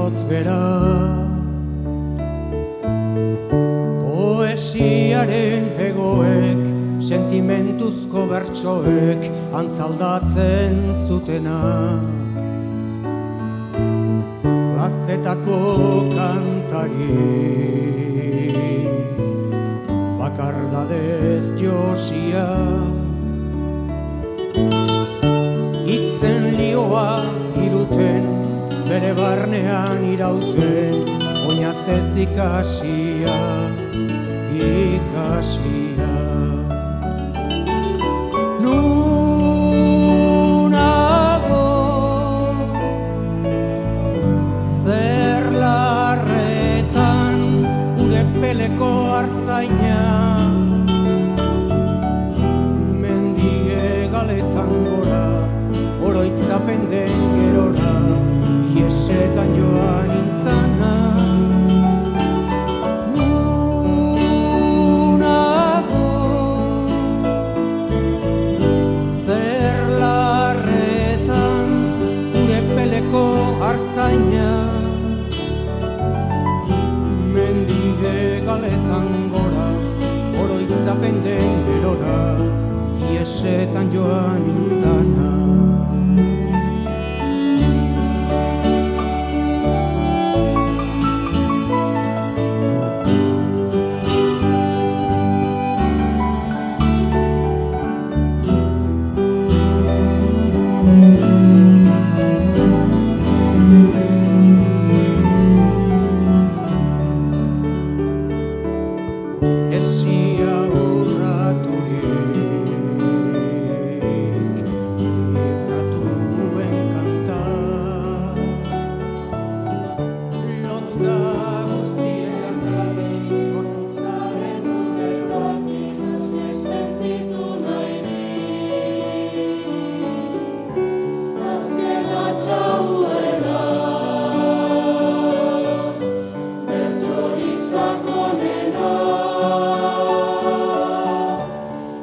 bihotz bera. Poesiaren hegoek, sentimentuzko bertsoek antzaldatzen zutena. Plazetako kantari, bakardadez josia. Itzen lioa iruten, bere barnean irauten, oinaz ez ikasia, ikasia. Nunago, zer larretan, gure peleko hartzaina, mendie galetan gora, oroitzapen den gerora, iesetan joan nintzana. Nunago, zer larretan, gure peleko hartzaina, mendige galetan gora, oroitzapen den gerora, iesetan joan nintzana. Esia urraturik, irratuen kanta, lotura guztietatik, gorputzaren ulergatik, zuzen sentitu nahi nik. Azken atxauela, bertsorik sakonena,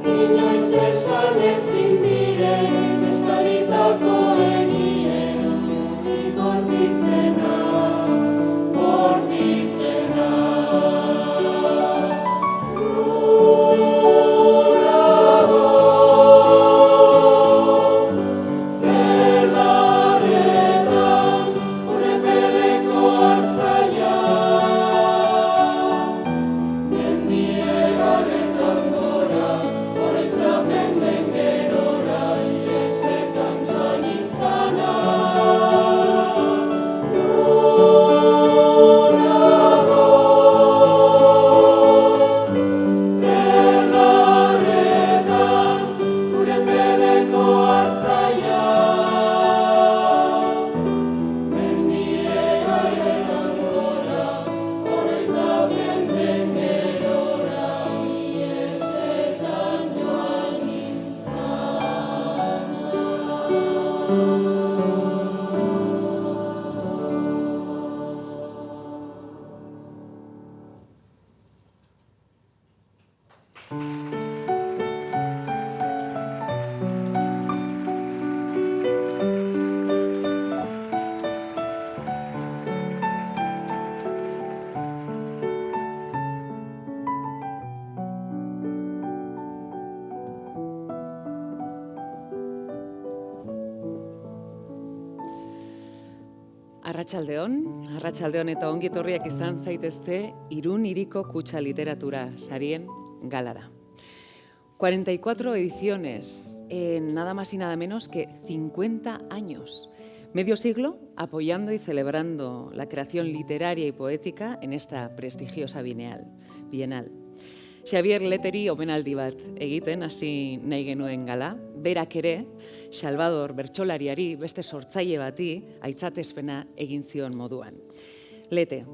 inoiz esan ezin diren estalitako enien unik bortitzena, bortitzena. Nunago, zer larretan, gure peleko hartzaia, mendie galetan gora, oroitzapen den gerora, iesetan joan nintzana. Nunago, zer larretan, gure peleko hartzaia, mendie galetan gora, oroitzapen den gerora, iesetan joan Arratsaldeon eta ongi etorriak izan zaitezte Irun Hiriko Kutxa Literatura sarien galara. 44 ediciones en nada más y nada menos que 50 años. Medio siglo apoyando y celebrando la creación literaria y poética en esta prestigiosa bienal. Xabier Leteri omenaldi bat egiten hasi nahi genuen gala, berak ere, Salvador bertsolariari beste sortzaile bati aitzatespena egin zion moduan. Lete,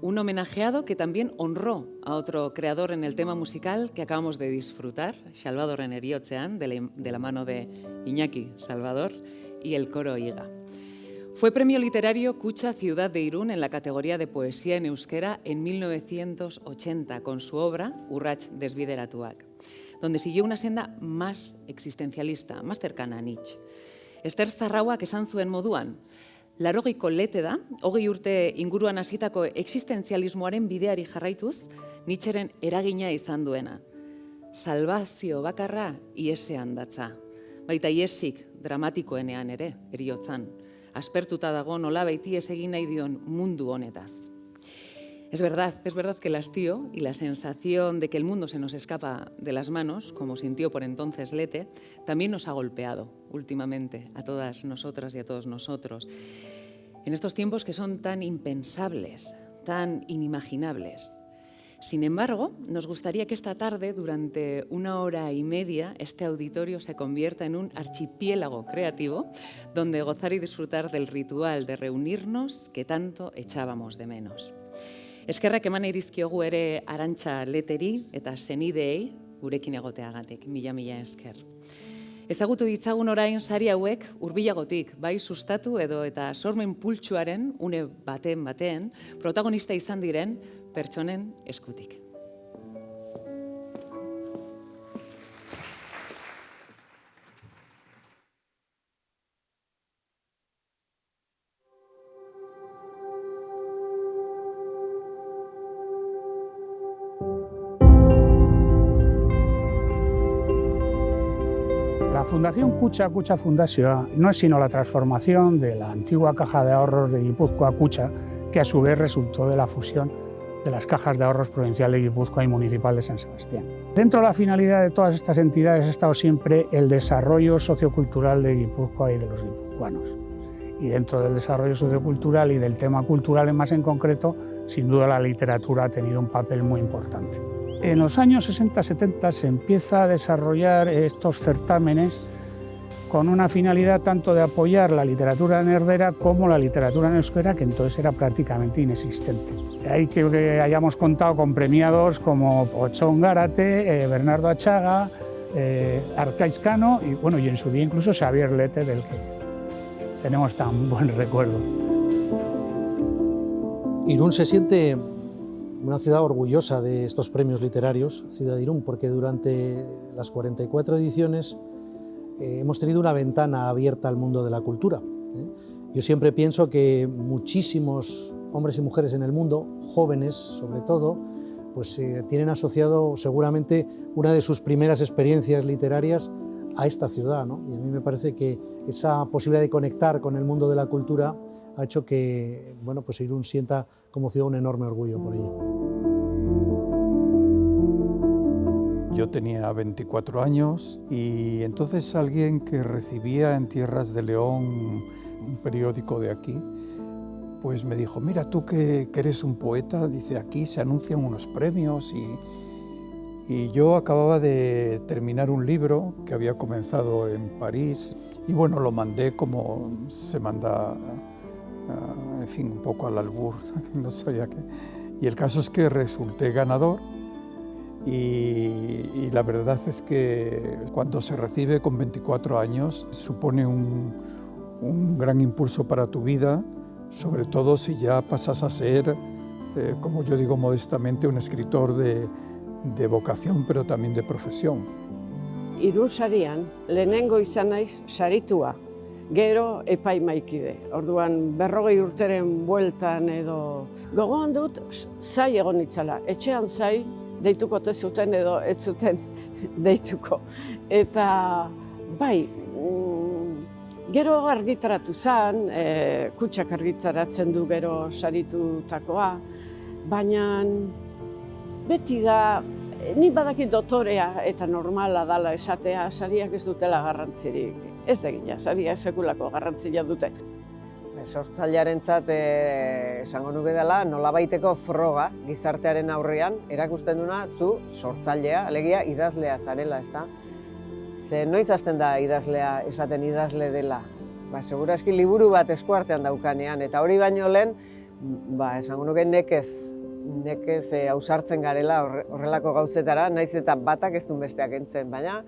un homenajeado que también honró a otro creador en el tema musical que acabamos de disfrutar, Salvadorren eriotzean, de la mano de Iñaki Salvador y el coro Iga. Fue premio literario Kutxa Ciudad de Irún en la categoría de poesía en euskera en 1980 con su obra Urrats desbideratuak, donde siguió una senda más existencialista, más cercana a Nietzsche. Ester Zarrauak esan zuen moduan, 80ko lete da, 20 urte inguruan hasitako existentzialismoaren bideari jarraituz, Nietzscheren eragina izan duena. Salbazio bakarra iesean datza. Baita iesik dramatikoenean ere, heriotzan. Aspertuta dago nolabait ies egin nahi dion mundu honetaz. Es verdad que el hastío y la sensación de que el mundo se nos escapa de las manos, como sintió por entonces Lete, también nos ha golpeado últimamente a todas nosotras y a todos nosotros. En estos tiempos que son tan impensables, tan inimaginables. Sin embargo, nos gustaría que esta tarde, durante 1 hora y media, este auditorio se convierta en un archipiélago creativo donde gozar y disfrutar del ritual de reunirnos que tanto echábamos de menos. Eskerrak eman nahi dizkiogu ere Arantxa Leteri eta senideei gurekin egoteagatik, mila esker. Ezagutu ditzagun orain sari hauek hurbilagotik, bai sustatu edo eta sormen pultsuaren une baten protagonista izan diren pertsonen eskutik. La Fundación Kutxa Fundazioa no es sino la transformación de la antigua caja de ahorros de Guipúzcoa Kutxa, que a su vez resultó de la fusión de las cajas de ahorros provincial de Guipúzcoa y municipal de San Sebastián. Dentro de la finalidad de todas estas entidades ha estado siempre el desarrollo sociocultural de Guipúzcoa y de los guipuzcoanos. Y dentro del desarrollo sociocultural y del tema cultural más en concreto, sin duda la literatura ha tenido un papel muy importante. En los años 60-70 se empieza a desarrollar estos certámenes con una finalidad tanto de apoyar la literatura en herdera como la literatura en euskera, que entonces era prácticamente inexistente. De ahí que hayamos contado con premiados como Ochón Gárate, Bernardo Achaga, Arkaitz Cano y en su día incluso Xavier Lete, del que tenemos tan buen recuerdo. Irún se siente una ciudad orgullosa de estos premios literarios, Ciudad de Irún, porque durante las 44 ediciones hemos tenido una ventana abierta al mundo de la cultura. Yo siempre pienso que muchísimos hombres y mujeres en el mundo, jóvenes sobre todo, pues tienen asociado seguramente una de sus primeras experiencias literarias a esta ciudad, ¿no? Y a mí me parece que esa posibilidad de conectar con el mundo de la cultura ha hecho que, bueno, pues Irún sienta como ciudad un enorme orgullo por ello. Yo tenía 24 años y entonces alguien que recibía en Tierras de León un periódico de aquí, pues me dijo, mira, tú que eres un poeta, dice, aquí se anuncian unos premios y yo acababa de terminar un libro que había comenzado en París y bueno, lo mandé como se manda, en fin, un poco al albur, no sabía qué. Y el caso es que resulté ganador. Y la verdad es que cuando se recibe con 24 años supone un gran impulso para tu vida, sobre todo si ya pasas a ser, como yo digo modestamente, un escritor de vocación, pero también de profesión. Irún sarian, lehenengo izan naiz saritua, gero epaimaikide. Orduan 40 urteren bueltan edo gogoan dut zai egon itzala, etxean zai, deituko te zuten edo ez zuten deituko. Eta bai, gero argitaratu zen, Kutxak argitaratzen du gero saritutakoa, baina beti da, nik badakit dotorea eta normala dala esatea, sariak ez dutela garrantzirik. Ez egina, sariak sekulako garrantzia dute. Sortzailearentzat esango nuke dela nolabaiteko froga gizartearen aurrean erakusten duna zu sortzailea, alegia idazlea zarela, ezta? Ze noiz hasten da idazlea esaten idazle dela? Segurazki liburu bat eskuartean daukanean eta hori baino lehen, esango nuke nekez ausartzen garela horrelako gauzetara, naiz eta batak ez duen besteak entzen, baina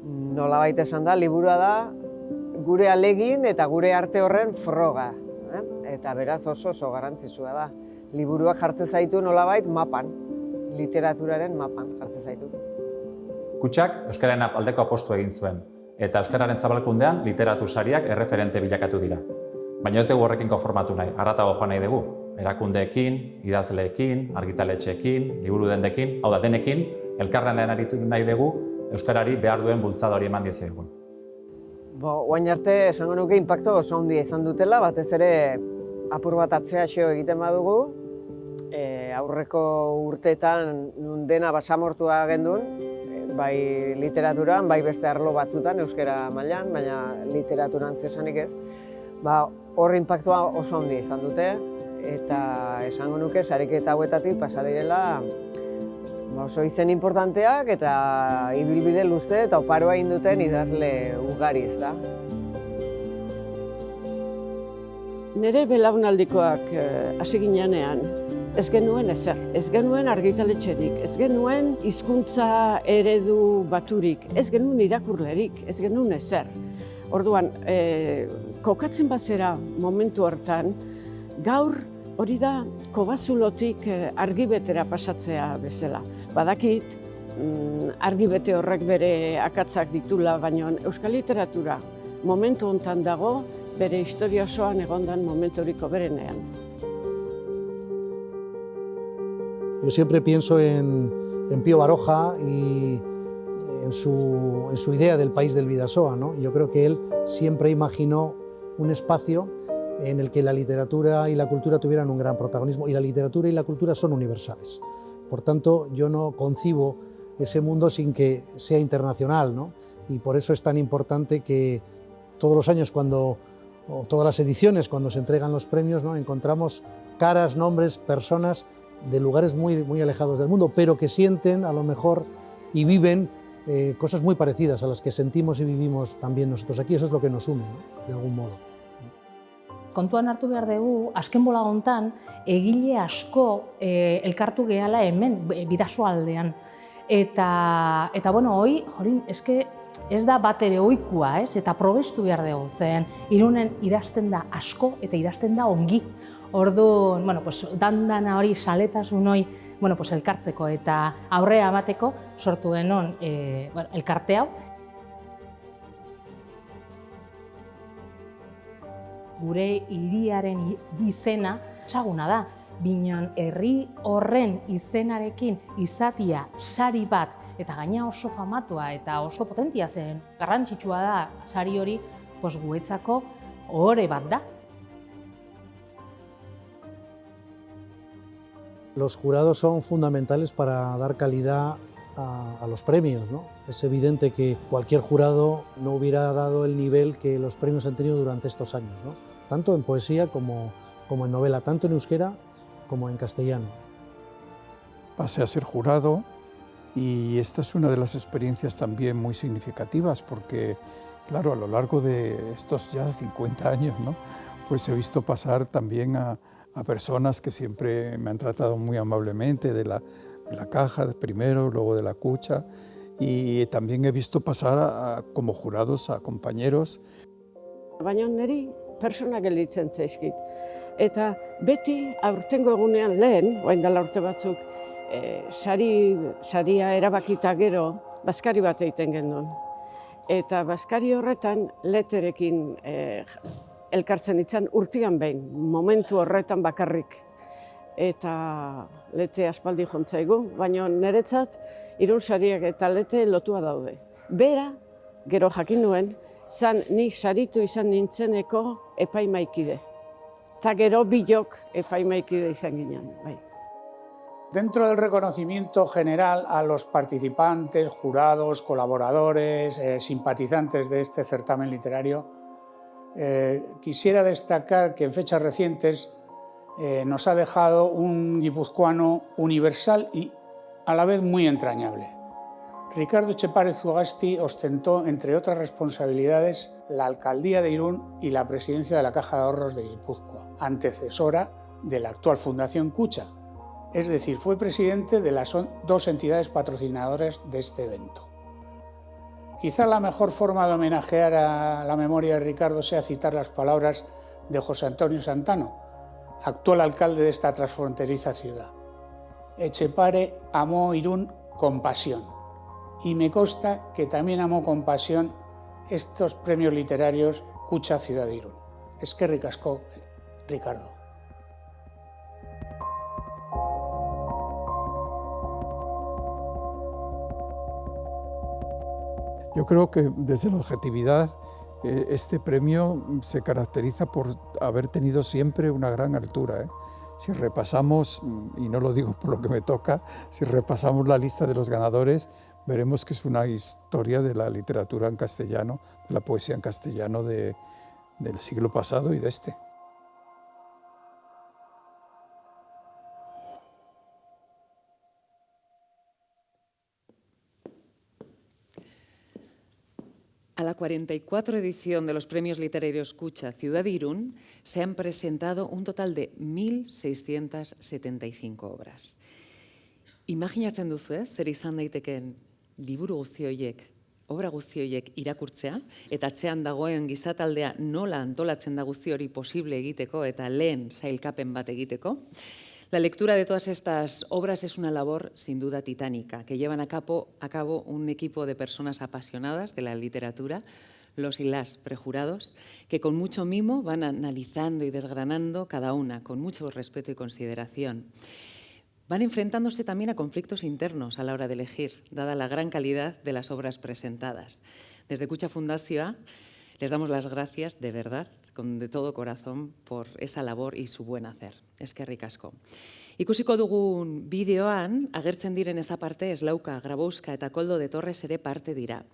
nolabait esan da, liburua da gure alegin eta gure arte horren froga. Eta beraz oso garrantzitsua da. Liburuak jartzen zaitu nolabait mapan, literaturaren mapan jartzen zaitu. Kutxak euskararen aldeko apostu egin zuen, eta euskararen zabalkundean literatur sariak erreferente bilakatu dira. Baina ez dugu horrekin konformatu nahi, haratago joan nahi dugu. Erakundeekin, idazleekin, argitaletxeekin, liburu dendekin, hau da denekin, elkarlanean aritu nahi dugu, euskarari behar duen bultzada hori eman diezaiogun. Oain arte esango nuke inpaktu oso handia izan dutela, batez ere apur bat atzea xeo egiten badugu, aurreko urteetan nun dena basamortua gendun, bai literaturan, bai beste arlo batzutan, euskara mailan, baina literaturan zesanik ez, hor inpaktua oso handia izan dute, eta esango nuke sariketa hauetatik pasa direla oso izen importanteak eta ibilbide luze eta oparoa egin duten idazle ugari, ez da. Nire belaunaldikoak hasi ginean ez genuen ezer, ez genuen argitaletxerik, ez genuen hizkuntza eredu baturik, ez genuen irakurlerik, ez genuen ezer. Orduan, kokatzen bazera momentu hortan, gaur hori da kobazulotik argibetera pasatzea bezala. Badakit, argibete horrek bere akatzak ditula, baina euskal literatura momentu hontan dago, bere historia osoan egondan momenturiko berenean. Yo siempre pienso en Pío Baroja y en su idea del país del Bidasoa, ¿no? Yo creo que él siempre imaginó un espacio en el que la literatura y la cultura tuvieran un gran protagonismo, y la literatura y la cultura son universales. Por tanto, yo no concibo ese mundo sin que sea internacional, ¿no? Y por eso es tan importante que todos los años, o todas las ediciones, cuando se entregan los premios, ¿no?, encontramos caras, nombres, personas de lugares muy, muy alejados del mundo, pero que sienten a lo mejor y viven cosas muy parecidas a las que sentimos y vivimos también nosotros aquí. Eso es lo que nos une, ¿no?, de algún modo. Kontuan hartu behar dugu, azken bola hontan, egile asko elkartu gehala hemen, Bidasoaldean. Eta bueno, hoi, jorin, eske ez da bat ere ohikoa, ez? Eta probestu behar dugu, zen Irunen idazten da asko eta idazten da ongi. Orduan, bueno, pues, dandana hori saletasun hori, bueno, pues, elkartzeko eta aurrea bateko sortu genuen elkarte hau. Gure hiriaren izena ezaguna da, binon herri horren izenarekin izatia sari bat eta gaina oso famatua eta oso potentia zen garrantzitsua da sari hori, pues, guetzako ohore bat da. Los jurados son fundamentales para dar calidad a los premios, ¿no? Es evidente que cualquier jurado no hubiera dado el nivel que los premios han tenido durante estos años, ¿no? Tanto en poesía como en novela, tanto en euskera como en castellano. Pasé a ser jurado y esta es una de las experiencias también muy significativas porque, claro, a lo largo de estos ya 50 años, ¿no?, pues he visto pasar también a personas que siempre me han tratado muy amablemente, de la caja primero, luego de la Kutxa, y también he visto pasar como jurados a compañeros. Baina niri persona gelditzen zaizkit. Eta beti aurtengo egunean lehen, orain dela urte batzuk, saria erabakita gero, bazkari bat egiten genuen. Eta bazkari horretan leterekin elkartzen itzan urtean behin, momentu horretan bakarrik. Eta lete aspaldi jontzaigu, baina niretzat Irun sariak eta lete lotua daude. Bera, gero jakin nuen, zan ni saritu izan nintzeneko epaimaikide. Eta gero bilok epaimaikide izan ginen, bai. Dentro del reconocimiento general a los participantes, jurados, colaboradores, simpatizantes de este certamen literario, quisiera destacar que en fechas recientes nos ha dejado un guipuzcoano universal y a la vez muy entrañable. Ricardo Etxepare Zugasti ostentó, entre otras responsabilidades, la alcaldía de Irún y la presidencia de la Caja de Ahorros de Guipúzcoa, antecesora de la actual Fundación Kutxa. Es decir, fue presidente de las dos entidades patrocinadoras de este evento. Quizá la mejor forma de homenajear a la memoria de Ricardo sea citar las palabras de José Antonio Santano, actual alcalde de esta transfronteriza ciudad. Etxepare amó Irún con pasión, y me consta que también amó con pasión estos premios literarios Kutxa Ciudad de Irún. Eskerrik asko, Ricardo. Yo creo que desde la objetividad este premio se caracteriza por haber tenido siempre una gran altura. Si repasamos, y no lo digo por lo que me toca, si repasamos la lista de los ganadores, veremos que es una historia de la literatura en castellano, de la poesía en castellano del siglo pasado y de este. A la 44 edición de los Premios Literarios Kutxa Ciudad de Irún se han presentado un total de 1.675 obras. Imaginatzen duzu, zer izan daiteken liburu guzti horiek, obra guzti horiek irakurtzea, eta atzean dagoen gizataldea nola antolatzen da guzti hori posible egiteko eta lehen sailkapen bat egiteko. La lectura de todas estas obras es una labor sin duda titánica, que llevan a cabo un equipo de personas apasionadas de la literatura, los y las prejurados, que con mucho mimo van analizando y desgranando cada una, con mucho respeto y consideración. Van enfrentándose también a conflictos internos a la hora de elegir, dada la gran calidad de las obras presentadas. Desde Kutxa Fundazioa les damos las gracias, de verdad, de todo corazón, por esa labor y su buen hacer. Eskerrik asko. Ikusiko dugun bideoan, agertzen diren ezaparte Eslauka, Grabouska eta Koldo de Torres ere parte dira.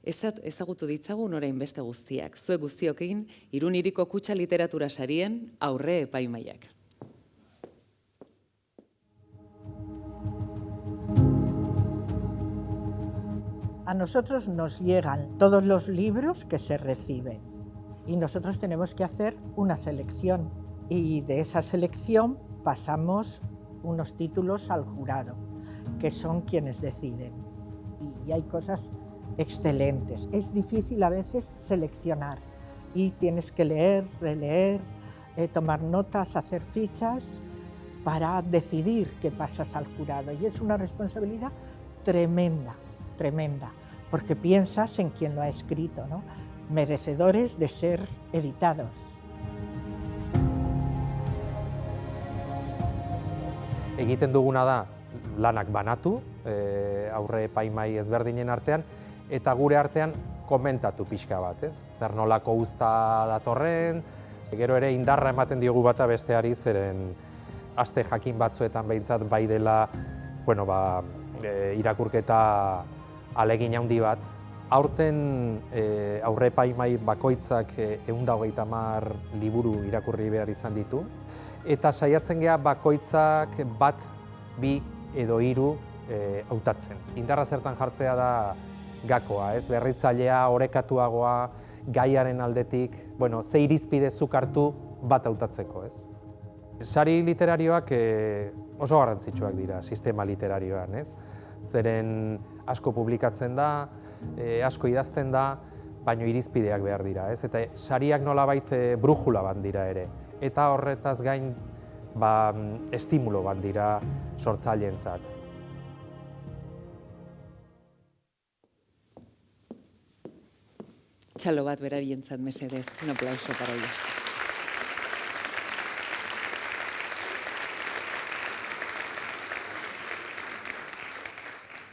Ezagutu ditzagun orain beste guztiak. Zuek guztiokin, Irun Hiriko Kutxa Literatura Sarien aurre epaimaiak. A nosotros nos llegan todos los libros que se reciben y nosotros tenemos que hacer una selección y de esa selección pasamos unos títulos al jurado, que son quienes deciden. Y hay cosas excelentes. Es difícil a veces seleccionar y tienes que leer, releer, tomar notas, hacer fichas para decidir qué pasas al jurado. Y es una responsabilidad tremenda, tremenda, porque piensas en quien lo ha escrito, ¿no? Merecedores de ser editados. Egiten duguna da lanak banatu, aurre epaimai ezberdinen artean, eta gure artean komentatu pixka bat, ez? Zer nolako uzta datorren, gero ere indarra ematen diogu bata besteari, zeren aste jakin batzuetan behintzat bai dela, bueno, irakurketa alegin handi bat. Aurten aurre epaimai bakoitzak 130 liburu irakurri behar izan ditu, eta saiatzen gea bakoitzak bat, bi edo hiru hautatzen. Indarra zertan jartzea da gakoa, ez? Berritzailea, orekatuagoa, gaiaren aldetik, bueno, ze irizpide zuk hartu bat hautatzeko, ez? Sari literarioak oso garrantzitsuak dira sistema literarioan, ez? Zeren asko publikatzen da, asko idazten da, baino irizpideak behar dira, ez? Eta sariak nolabait brujula bat dira ere. Eta horretaz gain, estimulo bat dira sortzaileentzat. Txalo bat berarientzat mesedez, un aplauso para ellos.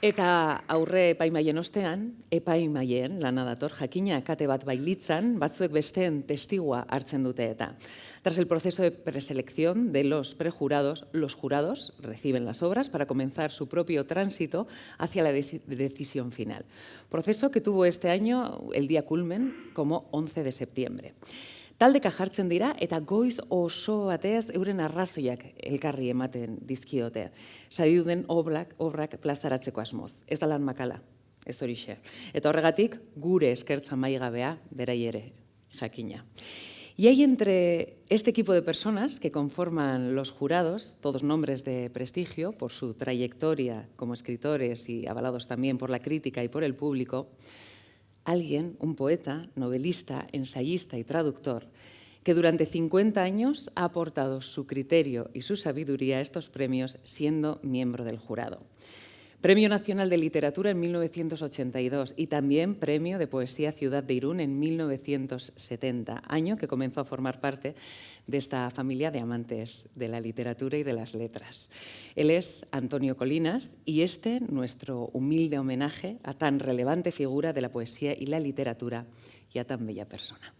Eta aurre epaimaien ostean, epaimaien lana dator, jakina kate bat bailitzan, batzuek besteen testigua hartzen dute eta. Tras el proceso de preselección de los prejurados, los jurados reciben las obras para comenzar su propio tránsito hacia la decisión final. Proceso que tuvo este año el día culmen como 11 de septiembre. Taldeka jartzen dira eta goiz oso bateaz euren arrazoiak elkarri ematen dizkiote. Sadiduden obrak plazaratzeko asmoz. Ez da lan makala, ez horixe. Eta horregatik gure eskertza maigabea berai ere jakina. Y hay entre este equipo de personas que conforman los jurados, todos nombres de prestigio por su trayectoria como escritores y avalados también por la crítica y por el público, alguien, un poeta, novelista, ensayista y traductor, que durante 50 años ha aportado su criterio y su sabiduría a estos premios siendo miembro del jurado. Premio Nacional de Literatura en 1982 y también Premio de Poesía Ciudad de Irún en 1970, año que comenzó a formar parte de esta familia de amantes de la literatura y de las letras. Él es Antonio Colinas y este, nuestro humilde homenaje a tan relevante figura de la poesía y la literatura y a tan bella persona.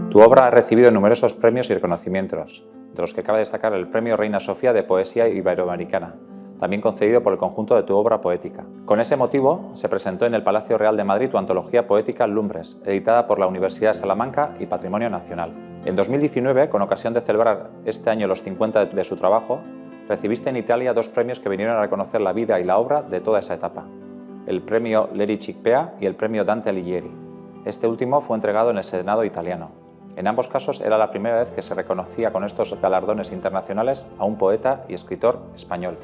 Tu obra ha recibido numerosos premios y reconocimientos, de los que cabe destacar el Premio Reina Sofía de Poesía Iberoamericana, también concedido por el conjunto de tu obra poética. Con ese motivo, se presentó en el Palacio Real de Madrid tu antología poética Lumbres, editada por la Universidad de Salamanca y Patrimonio Nacional. En 2019, con ocasión de celebrar este año los 50 de su trabajo, recibiste en Italia 2 premios que vinieron a reconocer la vida y la obra de toda esa etapa: el Premio Leri Cicpea y el Premio Dante Alighieri. Este último fue entregado en el Senado italiano. En ambos casos era la primera vez que se reconocía con estos galardones internacionales a un poeta y escritor español.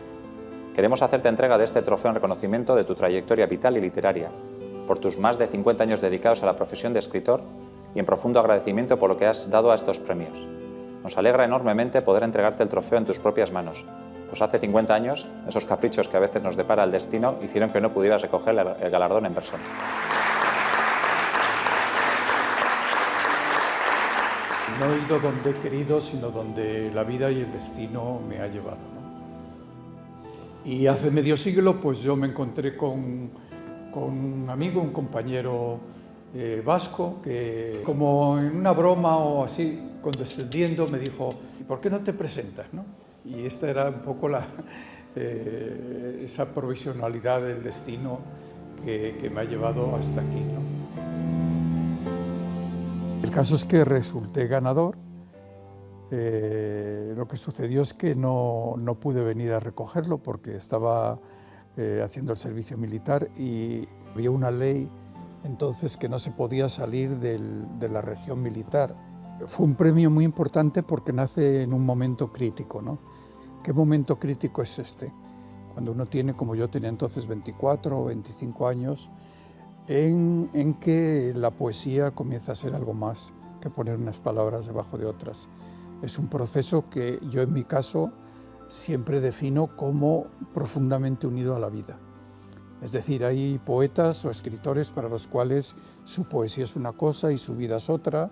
Queremos hacerte entrega de este trofeo en reconocimiento de tu trayectoria vital y literaria, por tus más de 50 años dedicados a la profesión de escritor y en profundo agradecimiento por lo que has dado a estos premios. Nos alegra enormemente poder entregarte el trofeo en tus propias manos, pues hace 50 años esos caprichos que a veces nos depara el destino hicieron que no pudieras recoger el galardón en persona. No he ido donde he querido, sino donde la vida y el destino me ha llevado, ¿no? Y hace medio siglo pues yo me encontré con un amigo, un compañero vasco, que como en una broma o así, condescendiendo, me dijo: ¿y por qué no te presentas, no? Y esta era un poco esa provisionalidad del destino que me ha llevado hasta aquí, ¿no? El caso es que resulté ganador. Lo que sucedió es que no pude venir a recogerlo porque estaba haciendo el servicio militar y había una ley entonces que no se podía salir de la región militar. Fue un premio muy importante porque nace en un momento crítico, ¿no? ¿Qué momento crítico es este? Cuando uno tiene, como yo tenía entonces, 24 o 25 años, en que la poesía comienza a ser algo más que poner unas palabras debajo de otras. Es un proceso que yo, en mi caso, siempre defino como profundamente unido a la vida. Es decir, hay poetas o escritores para los cuales su poesía es una cosa y su vida es otra.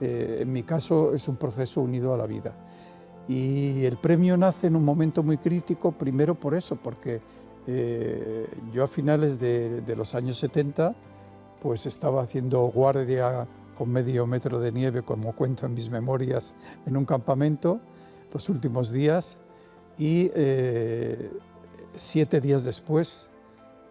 En mi caso es un proceso unido a la vida. Y el premio nace en un momento muy crítico, primero por eso, porque yo a finales de los años 70 pues estaba haciendo guardia con medio metro de nieve, como cuento en mis memorias, en un campamento los últimos días, y 7 días después,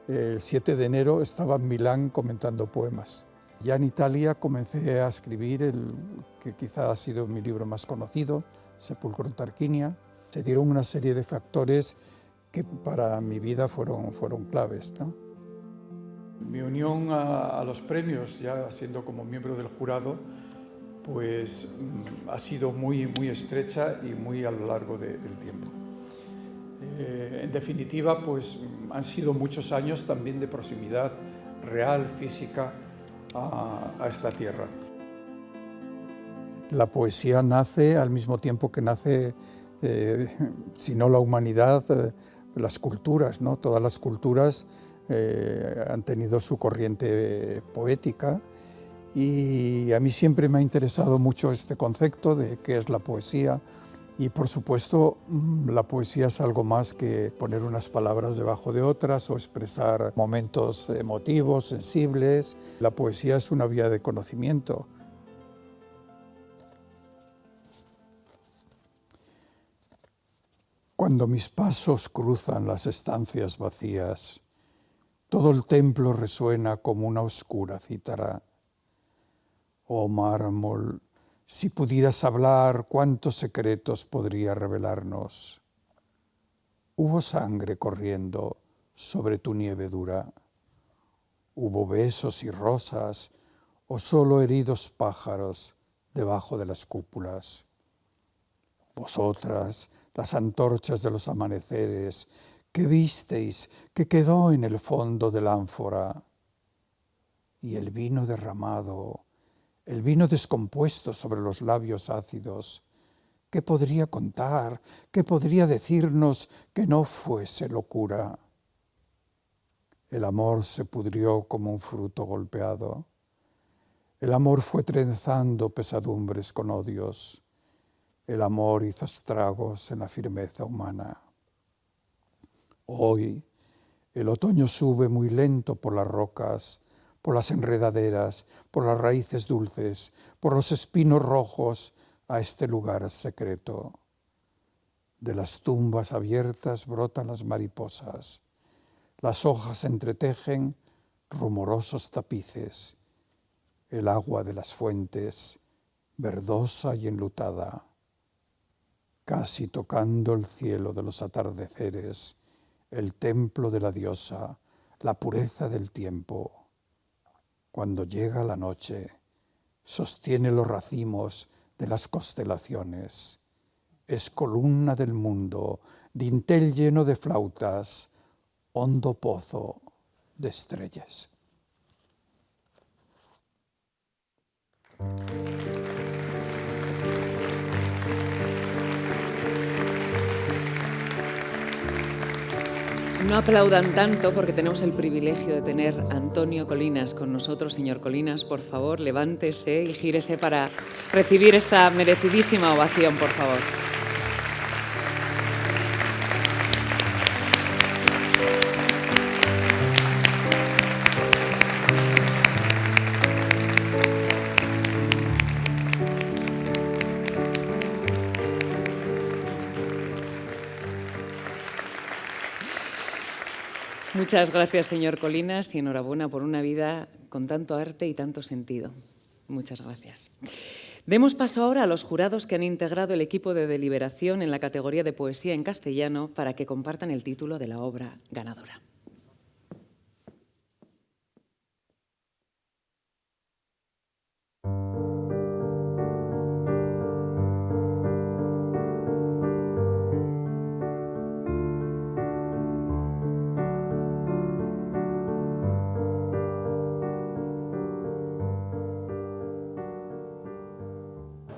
el 7 de enero, estaba en Milán comentando poemas. Ya en Italia comencé a escribir el que quizá ha sido mi libro más conocido, Sepulcro en Tarquinia. Se dieron una serie de factores que para mi vida fueron claves, ¿no? Mi unión a los premios, ya siendo como miembro del jurado, pues ha sido muy estrecha y muy a lo largo del tiempo. En definitiva, pues han sido muchos años también de proximidad real, física, a esta tierra. La poesía nace al mismo tiempo que nace, si no la humanidad, las culturas, ¿no? Todas las culturas han tenido su corriente poética y a mí siempre me ha interesado mucho este concepto de qué es la poesía y, por supuesto, la poesía es algo más que poner unas palabras debajo de otras o expresar momentos emotivos, sensibles. La poesía es una vía de conocimiento. Cuando mis pasos cruzan las estancias vacías, todo el templo resuena como una oscura cítara. Oh mármol, si pudieras hablar, ¿cuántos secretos podría revelarnos? Hubo sangre corriendo sobre tu nieve dura. Hubo besos y rosas, o solo heridos pájaros debajo de las cúpulas. Vosotras, las antorchas de los amaneceres, ¿qué visteis que quedó en el fondo del ánfora? y el vino derramado, el vino descompuesto sobre los labios ácidos. ¿Qué podría contar? ¿Qué podría decirnos que no fuese locura? El amor se pudrió como un fruto golpeado. El amor fue trenzando pesadumbres con odios. El amor hizo estragos en la firmeza humana. Hoy, el otoño sube muy lento por las rocas, por las enredaderas, por las raíces dulces, por los espinos rojos, a este lugar secreto. De las tumbas abiertas brotan las mariposas. Las hojas entretejen rumorosos tapices. El agua de las fuentes, verdosa y enlutada, casi tocando el cielo de los atardeceres, el templo de la diosa, la pureza del tiempo. Cuando llega la noche, sostiene los racimos de las constelaciones. Es columna del mundo, dintel lleno de flautas, hondo pozo de estrellas. No aplaudan tanto porque tenemos el privilegio de tener a Antonio Colinas con nosotros. Señor Colinas, por favor, levántese y gírese para recibir esta merecidísima ovación, por favor. Muchas gracias, señor Colinas, y enhorabuena por una vida con tanto arte y tanto sentido. Muchas gracias. Demos paso ahora a los jurados que han integrado el equipo de deliberación en la categoría de poesía en castellano para que compartan el título de la obra ganadora.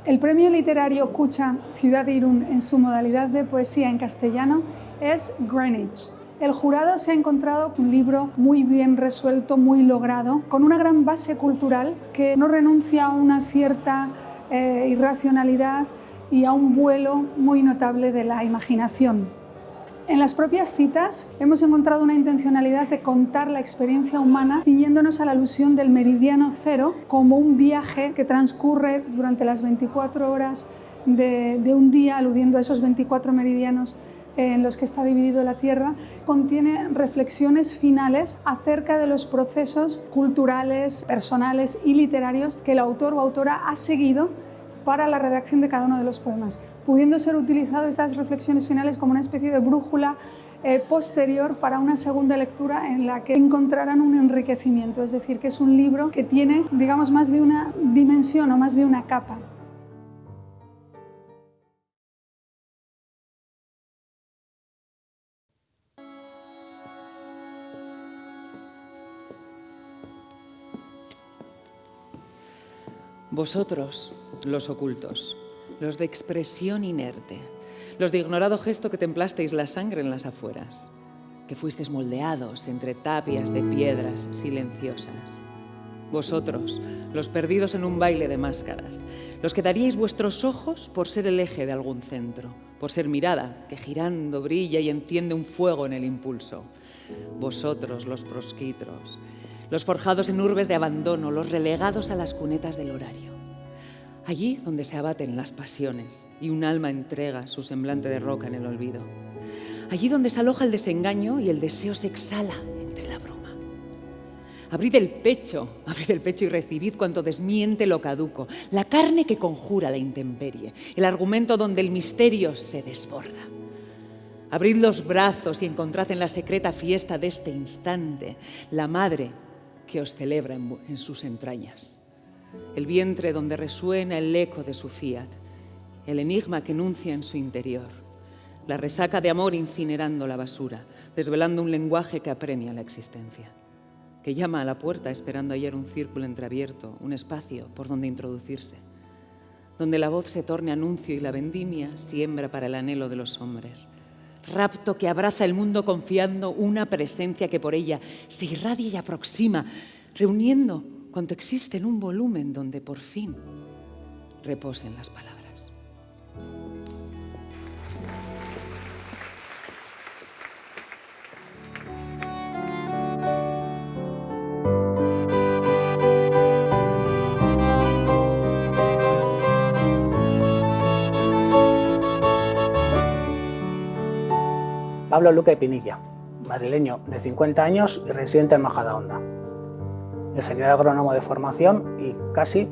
El premio literario Kutxa Ciudad de Irún en su modalidad de poesía en castellano es Greenwich. El jurado se ha encontrado un libro muy bien resuelto, muy logrado, con una gran base cultural que no renuncia a una cierta irracionalidad y a un vuelo muy notable de la imaginación. En las propias citas hemos encontrado una intencionalidad de contar la experiencia humana ciñéndonos a la alusión del meridiano cero como un viaje que transcurre durante las 24 horas de un día, aludiendo a esos 24 meridianos en los que está dividido la Tierra. Contiene reflexiones finales acerca de los procesos culturales, personales y literarios que el autor o autora ha seguido para la redacción de cada uno de los poemas, pudiendo ser utilizado estas reflexiones finales como una especie de brújula posterior para una segunda lectura en la que encontrarán un enriquecimiento, es decir, que es un libro que tiene, digamos, más de una dimensión o más de una capa. Vosotros, los ocultos, los de expresión inerte, los de ignorado gesto que templasteis la sangre en las afueras, que fuisteis moldeados entre tapias de piedras silenciosas. Vosotros, los perdidos en un baile de máscaras, los que daríais vuestros ojos por ser el eje de algún centro, por ser mirada que girando brilla y enciende un fuego en el impulso. Vosotros, los prosquitros, los forjados en urbes de abandono, los relegados a las cunetas del horario. Allí donde se abaten las pasiones y un alma entrega su semblante de roca en el olvido. Allí donde se aloja el desengaño y el deseo se exhala entre la bruma. Abrid el pecho y recibid cuanto desmiente lo caduco, la carne que conjura la intemperie, el argumento donde el misterio se desborda. Abrid los brazos y encontrad en la secreta fiesta de este instante la madre que os celebra en sus entrañas, el vientre donde resuena el eco de su fiat, el enigma que enuncia en su interior, la resaca de amor incinerando la basura, desvelando un lenguaje que apremia la existencia. que llama a la puerta esperando hallar un círculo entreabierto, un espacio por donde introducirse, donde la voz se torne anuncio y la vendimia siembra para el anhelo de los hombres. Rapto que abraza el mundo confiando una presencia que por ella se irradia y aproxima, reuniendo cuanto existe en un volumen donde por fin reposen las palabras. Pablo Luque Pinilla, madrileño de 50 años y residente en Majadahonda. Ingeniero agrónomo de formación y casi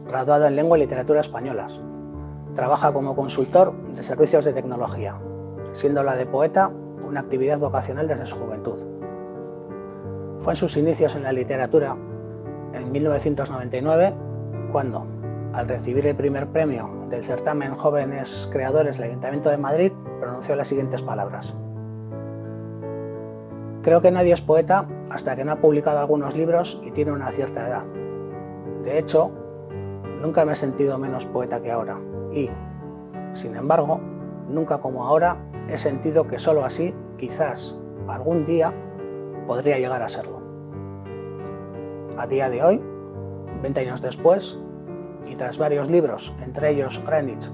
graduado en Lengua y Literatura Españolas. Trabaja como consultor de servicios de tecnología, siendo la de poeta una actividad vocacional desde su juventud. Fue en sus inicios en la literatura, en 1999, cuando, al recibir el primer premio del certamen Jóvenes Creadores del Ayuntamiento de Madrid, pronunció las siguientes palabras. Creo que nadie es poeta hasta que no ha publicado algunos libros y tiene una cierta edad. De hecho, nunca me he sentido menos poeta que ahora y, sin embargo, nunca como ahora he sentido que solo así, quizás, algún día, podría llegar a serlo. A día de hoy, 20 años después, y tras varios libros, entre ellos Greenwich,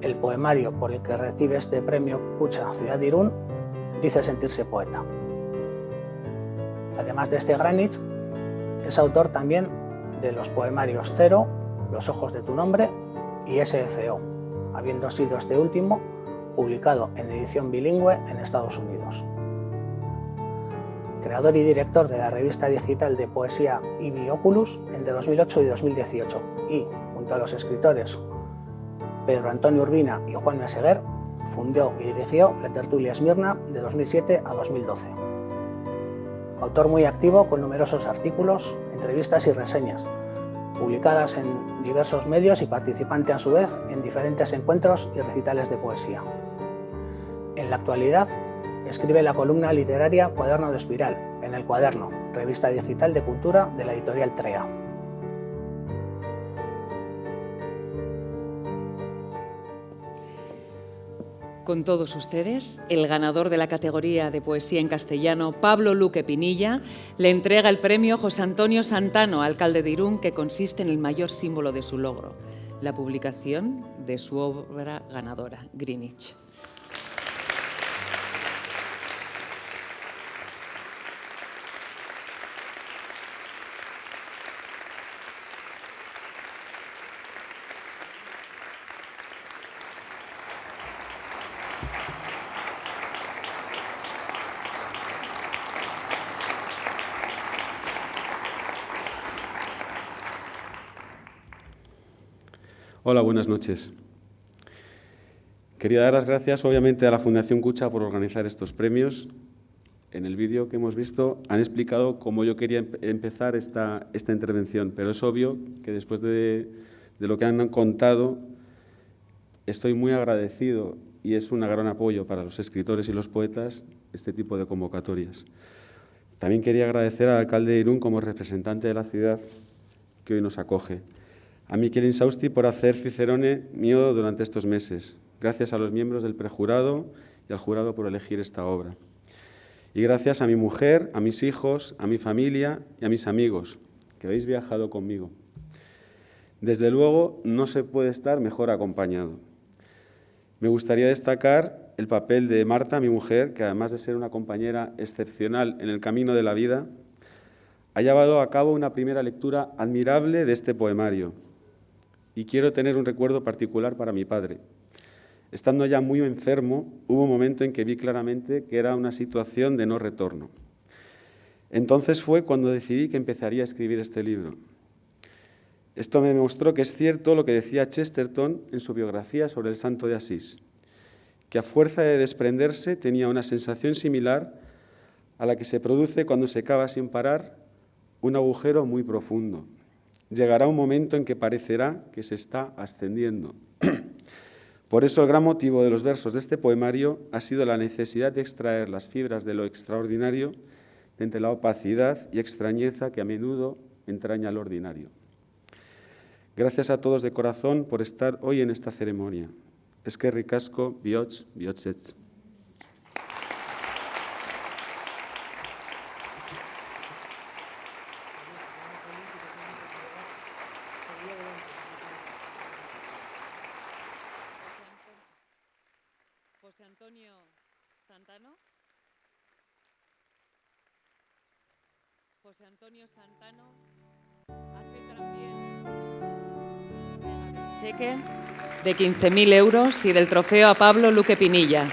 el poemario por el que recibe este premio Kutxa Ciudad de Irún, dice sentirse poeta. Además de este Greenwich, es autor también de los poemarios Cero, Los ojos de tu nombre y SFO, habiendo sido este último publicado en edición bilingüe en Estados Unidos. Creador y director de la revista digital de poesía Ibi Oculus entre 2008 y 2018 y, junto a los escritores Pedro Antonio Urbina y Juan Meseguer, fundó y dirigió la Tertulia Esmirna de 2007 a 2012. Autor muy activo con numerosos artículos, entrevistas y reseñas, publicadas en diversos medios y participante a su vez en diferentes encuentros y recitales de poesía. En la actualidad, escribe la columna literaria Cuaderno de Espiral, en El Cuaderno, revista digital de cultura de la editorial TREA. Con todos ustedes, el ganador de la categoría de poesía en castellano, Pablo Luque Pinilla, le entrega el premio José Antonio Santano, alcalde de Irún, que consiste en el mayor símbolo de su logro, la publicación de su obra ganadora, Greenwich. Hola, buenas noches. Quería dar las gracias, obviamente, a la Fundación Kutxa por organizar estos premios. En el vídeo que hemos visto han explicado cómo yo quería empezar esta intervención, pero es obvio que después de lo que han contado, estoy muy agradecido y es un gran apoyo para los escritores y los poetas este tipo de convocatorias. También quería agradecer al alcalde de Irún como representante de la ciudad que hoy nos acoge. A Miquel Insausti por hacer cicerone mío durante estos meses. Gracias a los miembros del prejurado y al jurado por elegir esta obra. Y gracias a mi mujer, a mis hijos, a mi familia y a mis amigos, que habéis viajado conmigo. Desde luego, no se puede estar mejor acompañado. Me gustaría destacar el papel de Marta, mi mujer, que además de ser una compañera excepcional en el camino de la vida, ha llevado a cabo una primera lectura admirable de este poemario. Y quiero tener un recuerdo particular para mi padre. Estando ya muy enfermo, hubo un momento en que vi claramente que era una situación de no retorno. Entonces fue cuando decidí que empezaría a escribir este libro. Esto me mostró que es cierto lo que decía Chesterton en su biografía sobre el Santo de Asís, que a fuerza de desprenderse tenía una sensación similar a la que se produce cuando se cava sin parar un agujero muy profundo. Llegará un momento en que parecerá que se está ascendiendo. Por eso el gran motivo de los versos de este poemario ha sido la necesidad de extraer las fibras de lo extraordinario de entre la opacidad y extrañeza que a menudo entraña lo ordinario. Gracias a todos de corazón por estar hoy en esta ceremonia. Eskerrik asko, bihotz, bihotzetz. José Antonio Santano. José Antonio Santano hace también cheque de 15.000 euros y del trofeo a Pablo Luque Pinilla.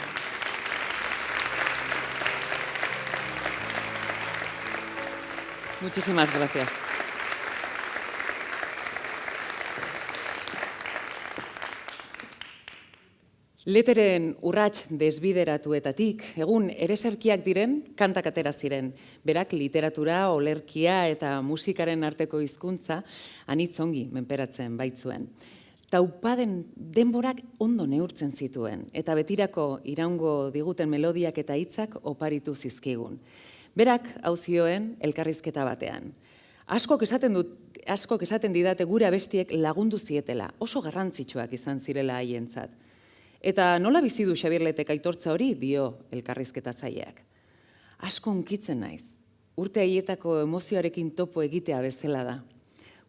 Muchísimas gracias. Leteren urrats desbideratuetatik, egun ereserkiak diren kantak atera ziren. Berak literatura, olerkia eta musikaren arteko hizkuntza anitz ongi menperatzen baitzuen. Taupaden denborak ondo neurtzen zituen, eta betirako iraungo diguten melodiak eta hitzak oparitu zizkigun. Berak hau zioen elkarrizketa batean. Askok esaten didate gure abestiek lagundu zietela, oso garrantzitsuak izan zirela haientzat. Eta nola bizi du Xabier Letek aitortza hori, dio elkarrizketatzaileak. Asko hunkitzen naiz. Urte haietako emozioarekin topo egitea bezala da.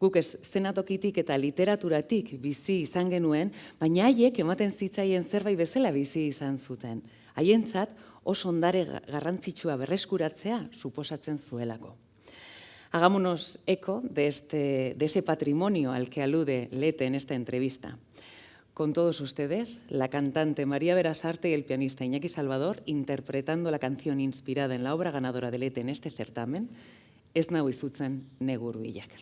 Guk eszenatokitik eta literaturatik bizi izan genuen, baina haiek ematen zitzaien zerbait bezala bizi izan zuten. Haientzat oso ondare garrantzitsua berreskuratzea suposatzen zuelako. Hagámonos eco de ese patrimonio al que alude Lete en esta entrevista. Con todos ustedes, la cantante María Berasarte y el pianista Iñaki Salvador interpretando la canción inspirada en la obra ganadora de Lete en este certamen, Ez nau izutzen negu hurbilak.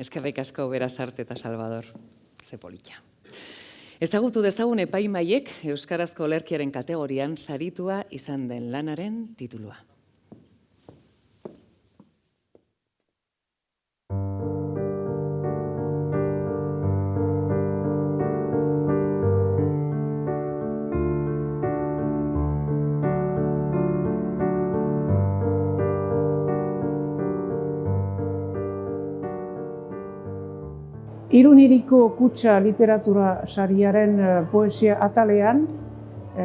Eskerrik asko Berasarte eta Salvador. Ze polita. Ezagutu dezagun epaimaiek euskarazko olerkiaren kategorian saritua izan den lanaren titulua. Irun Hiriko Kutxa literatura sariaren poesia atalean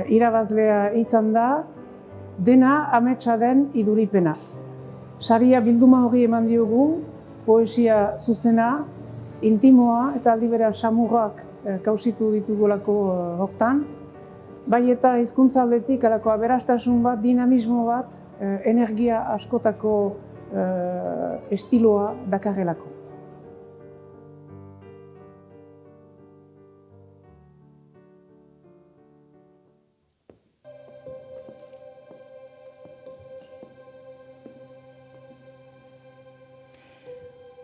irabazlea izan da Dena ametsa den iduripena. Saria bilduma hori eman diogu, poesia zuzena, intimoa eta aldi berean samurrak kausitu ditugulako hortan, bai eta hizkuntza aldetik halako aberastasun bat, dinamismo bat, energia askotako estiloa dakarrelako.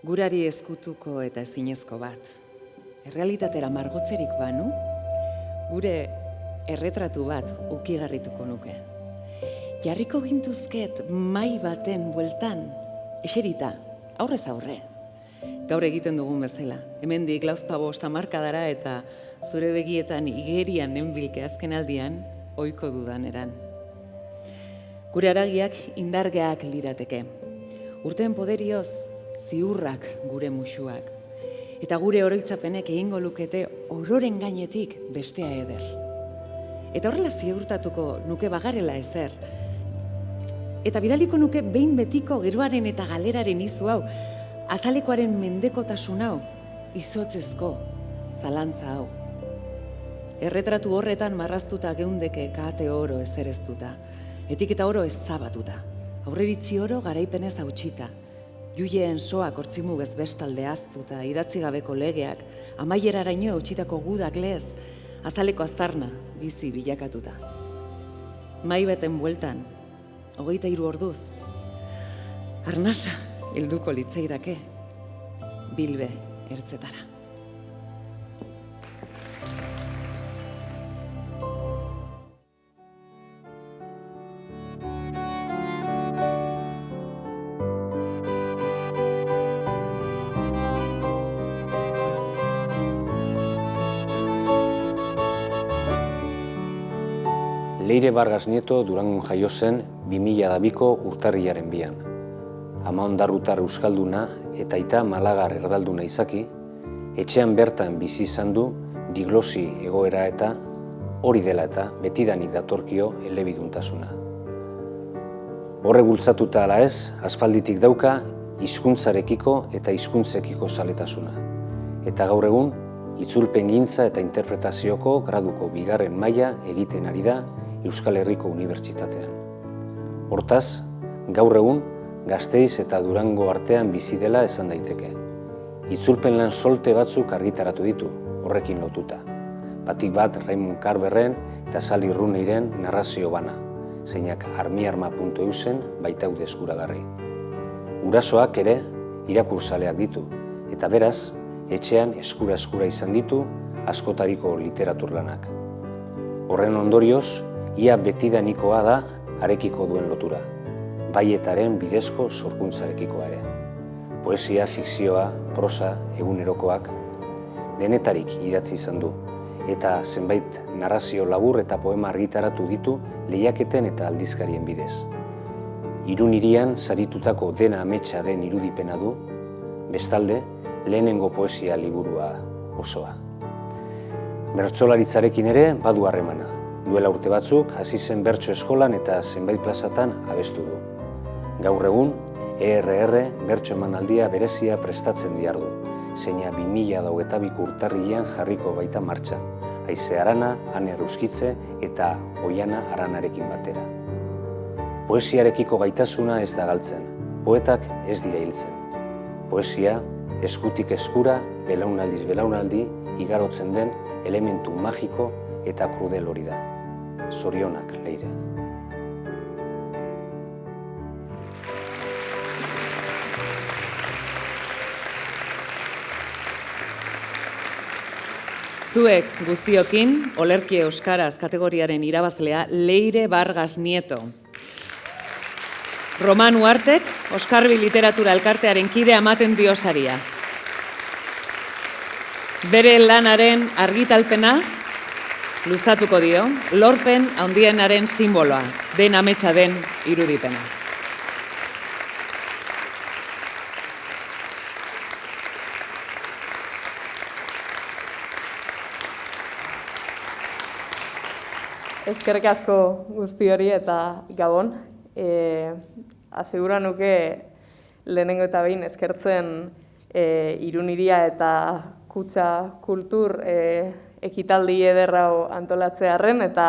Gurari ezkutuko eta ezinezko bat. Errealitatera margotzerik banu, gure erretratu bat ukigarrituko nuke. Jarriko gintuzket mai baten bueltan, eserita, aurrez aurre. Gaur egiten dugun bezala, hemendik lauzpabost hamarkadara eta zure begietan igerian nenbilke azken aldian, ohiko dudan eran. Gure haragiak indargeak lirateke. Urteen poderioz, ziurrak gure musuak. Eta gure oroitzapenek egingo lukete ororen gainetik bestea eder. Eta horrela ziurtatuko nuke bagarela ezer. Eta bidaliko nuke behin betiko geroaren eta galeraren izu hau, azalekoaren mendekotasun hau, izotzezko zalantza hau. Erretratu horretan marraztuta geundeke kate oro ezereztuta, etiketa oro ezabatuta, aurreritzi oro garaipenez hautsita, juien soak hortzimugez bestalde aztuta, idatzi gabeko legeak, amaieraraino eutxitako gudak lez, azaleko aztarna bizi bilakatuta. Mai beten bueltan, 23 orduz, arnasa helduko litzaidake, Bilbe ertzetara. Leire Vargas Nieto Durangon jaio zen 2002ko urtarrilaren 2an. Ama ondarrutar euskalduna eta aita malagar erdalduna izaki, etxean bertan bizi izan du diglosi egoera eta hori dela eta betidanik datorkio elebiduntasuna. Horre bultzatuta ala ez, aspalditik dauka hizkuntzarekiko eta hizkuntzekiko zaletasuna. Eta gaur egun, itzulpengintza eta interpretazioko graduko 2. maila egiten ari da Euskal Herriko Unibertsitatean. Hortaz, gaur egun, Gasteiz eta Durango artean bizi dela esan daiteke. Itzulpen lan solte batzuk argitaratu ditu, horrekin lotuta. Batik bat Raymond Carverren eta Sally Rooneyren narrazio bana, zeinak armiarma.eusen baitaude eskuragarri. Gurasoak ere irakurzaleak ditu, eta beraz, etxean eskura izan ditu askotariko literaturlanak. Horren ondorioz, ia betidanikoa da harekiko duen lotura, baietaren bidezko sorkuntzarekikoa ere. Poesia, fikzioa, prosa, egunerokoak, denetarik idatzi izan du, eta zenbait narrazio labur eta poema argitaratu ditu lehiaketen eta aldizkarien bidez. Irun hirian saritutako Dena ametsa den irudipena du, bestalde, lehenengo poesia liburua osoa. Bertsolaritzarekin ere badu harremana. Duela urte batzuk, hasi zen bertso eskolan eta zenbait plazatan abestu du. Gaur egun, ERR bertso emanaldia berezia prestatzen diardu, zeina 2022 urtarrilean jarriko baita martxan, Haize Arana, Ane Ruskitze eta Oiana Aranarekin batera. Poesiarekiko gaitasuna ez da galtzen, poetak ez dira hiltzen. Poesia, eskutik eskura, belaunaldiz belaunaldi, igarotzen den elementu magiko eta krudel hori da. Zorionak, Leire. Zuek guztiokin, Olerki Euskaraz kategoriaren irabazlea Leire Vargas Nieto. Roman Uartek, Oskarbi Literatura Elkartearen kidea ematen dio saria. Bere lanaren argitalpena luzatuko dio, lorpen handienaren simboloa, den ametsa den irudipena. Eskerrik asko guzti hori eta Gabon. Asegura nuke lehenengo eta behin eskertzen Irun hiria eta kutxa kultur ekitaldi ederrau antolatzearren eta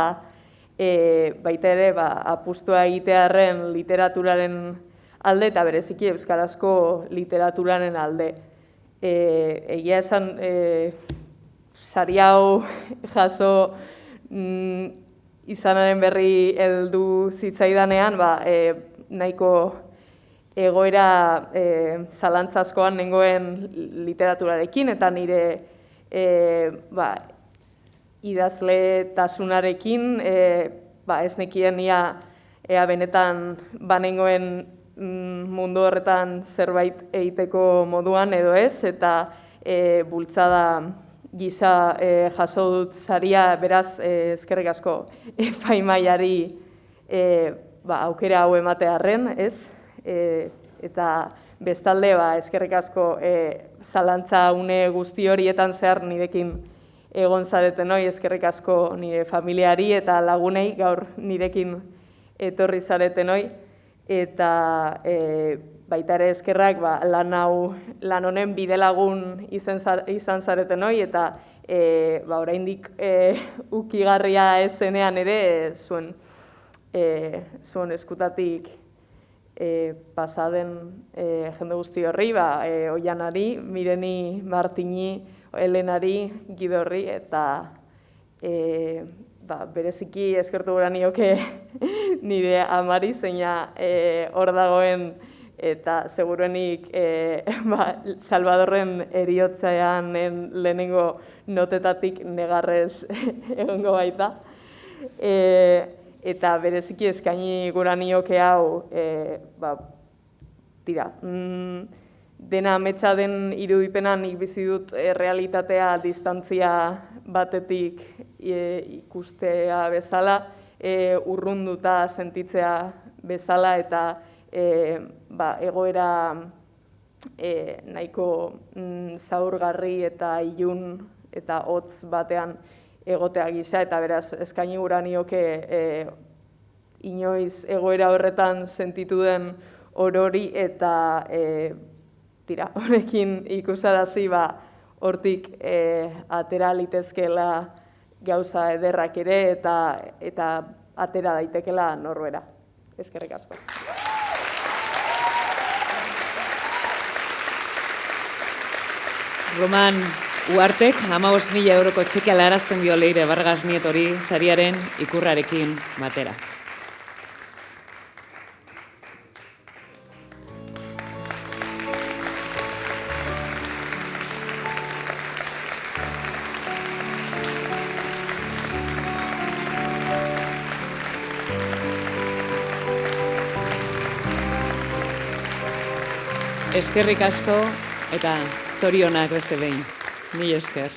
baita ere apustua egitearren literaturaren alde eta bereziki euskarazko literaturaren alde. Egia esan sari hau jaso izanaren berri heldu zitzaidanean, nahiko egoera zalantzazkoan nengoen literaturarekin eta nire idazletasunarekin ez nekien ea benetan banengoen mundu horretan zerbait egiteko moduan edo ez, eta bultzada gisa jaso dut saria, beraz eskerrik asko epaimahaiari aukera hau ematearren, ez? Eta bestalde eskerrik asko zalantza une guzti horietan zehar nirekin egon zareten hoi, eskerrik asko nire familiari eta lagunei gaur nirekin etorri zareten hoi, eta baita ere eskerrak lan honen bidelagun izan zareten hoi, eta oraindik ukigarria ezenean ere zuen eskutatik pasaden jende guzti horri, Oianari, Mireni, Martini, Helenari, Gidorri, eta bereziki eskertu gura nioke nire amari, zeina hor dagoen, eta seguruenik Salvadorren eriotzean lehenengo notetatik negarrez egongo baita. Eta bereziki eskaini gura nioke hau, dena ametsa den irudipena nik bizi dut realitatea distantzia batetik ikustea bezala, urrunduta sentitzea bezala, eta egoera nahiko zaurgarri eta ilun eta hotz batean egotea gisa, eta beraz eskaini gura nioke inoiz egoera horretan sentitu den orori, eta honekin ikusarazi hortik atera litezkela gauza ederrak ere, eta atera daitekela norbera. Eskerrik asko. Roman Uartek 15.000 euroko txekea larazten dio Leire Vargas Nietori sariaren ikurrarekin batera. Eskerrik asko eta zorionak beste behin. Mil esker.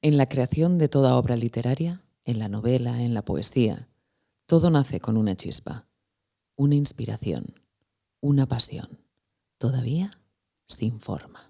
En la creación de toda obra literaria, en la novela, en la poesía, todo nace con una chispa, una inspiración, una pasión, todavía sin forma.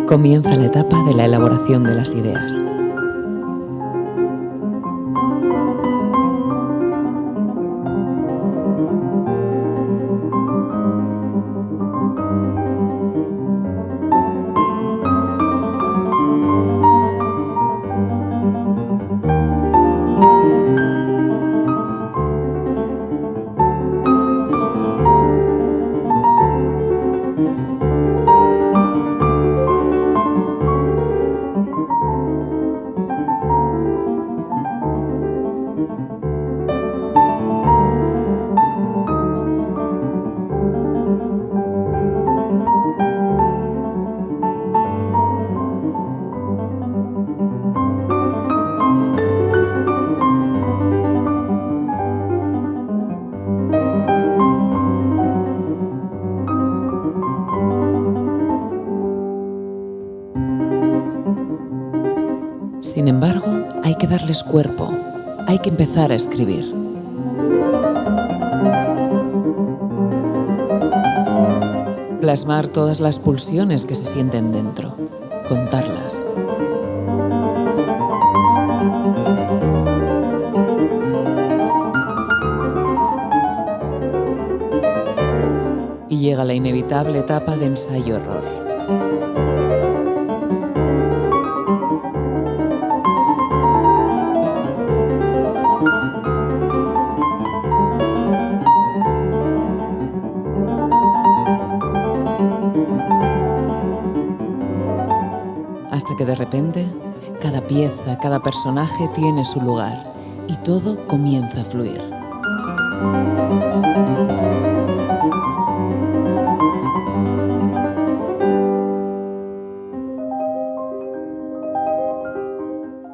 Comienza la etapa de la elaboración de las ideas. Sin embargo, hay que darles cuerpo, hay que empezar a escribir. Plasmar todas las pulsiones que se sienten dentro, contarlas. Y llega la inevitable etapa de ensayo-error. Hasta que de repente, cada pieza, cada personaje tiene su lugar y todo comienza a fluir.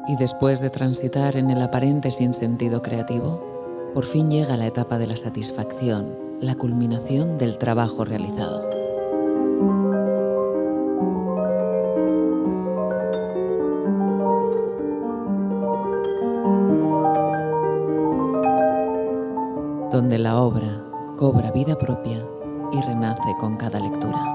Y después de transitar en el aparente sinsentido creativo, por fin llega la etapa de la satisfacción, la culminación del trabajo realizado. Donde la obra cobra vida propia y renace con cada lectura.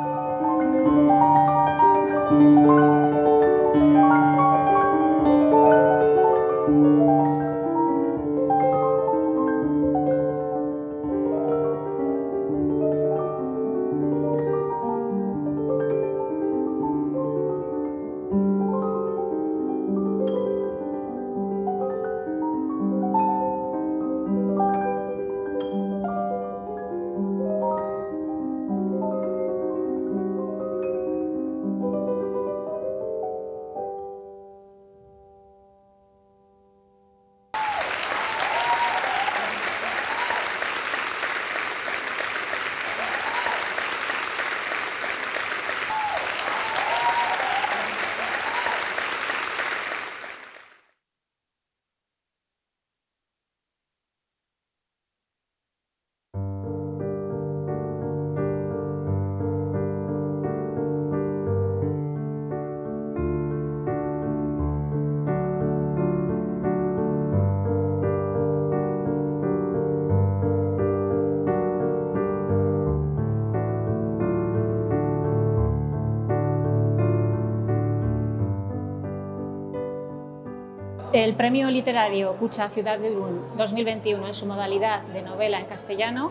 El Premio Literario Kutxa Ciudad de Irún 2021 en su modalidad de novela en castellano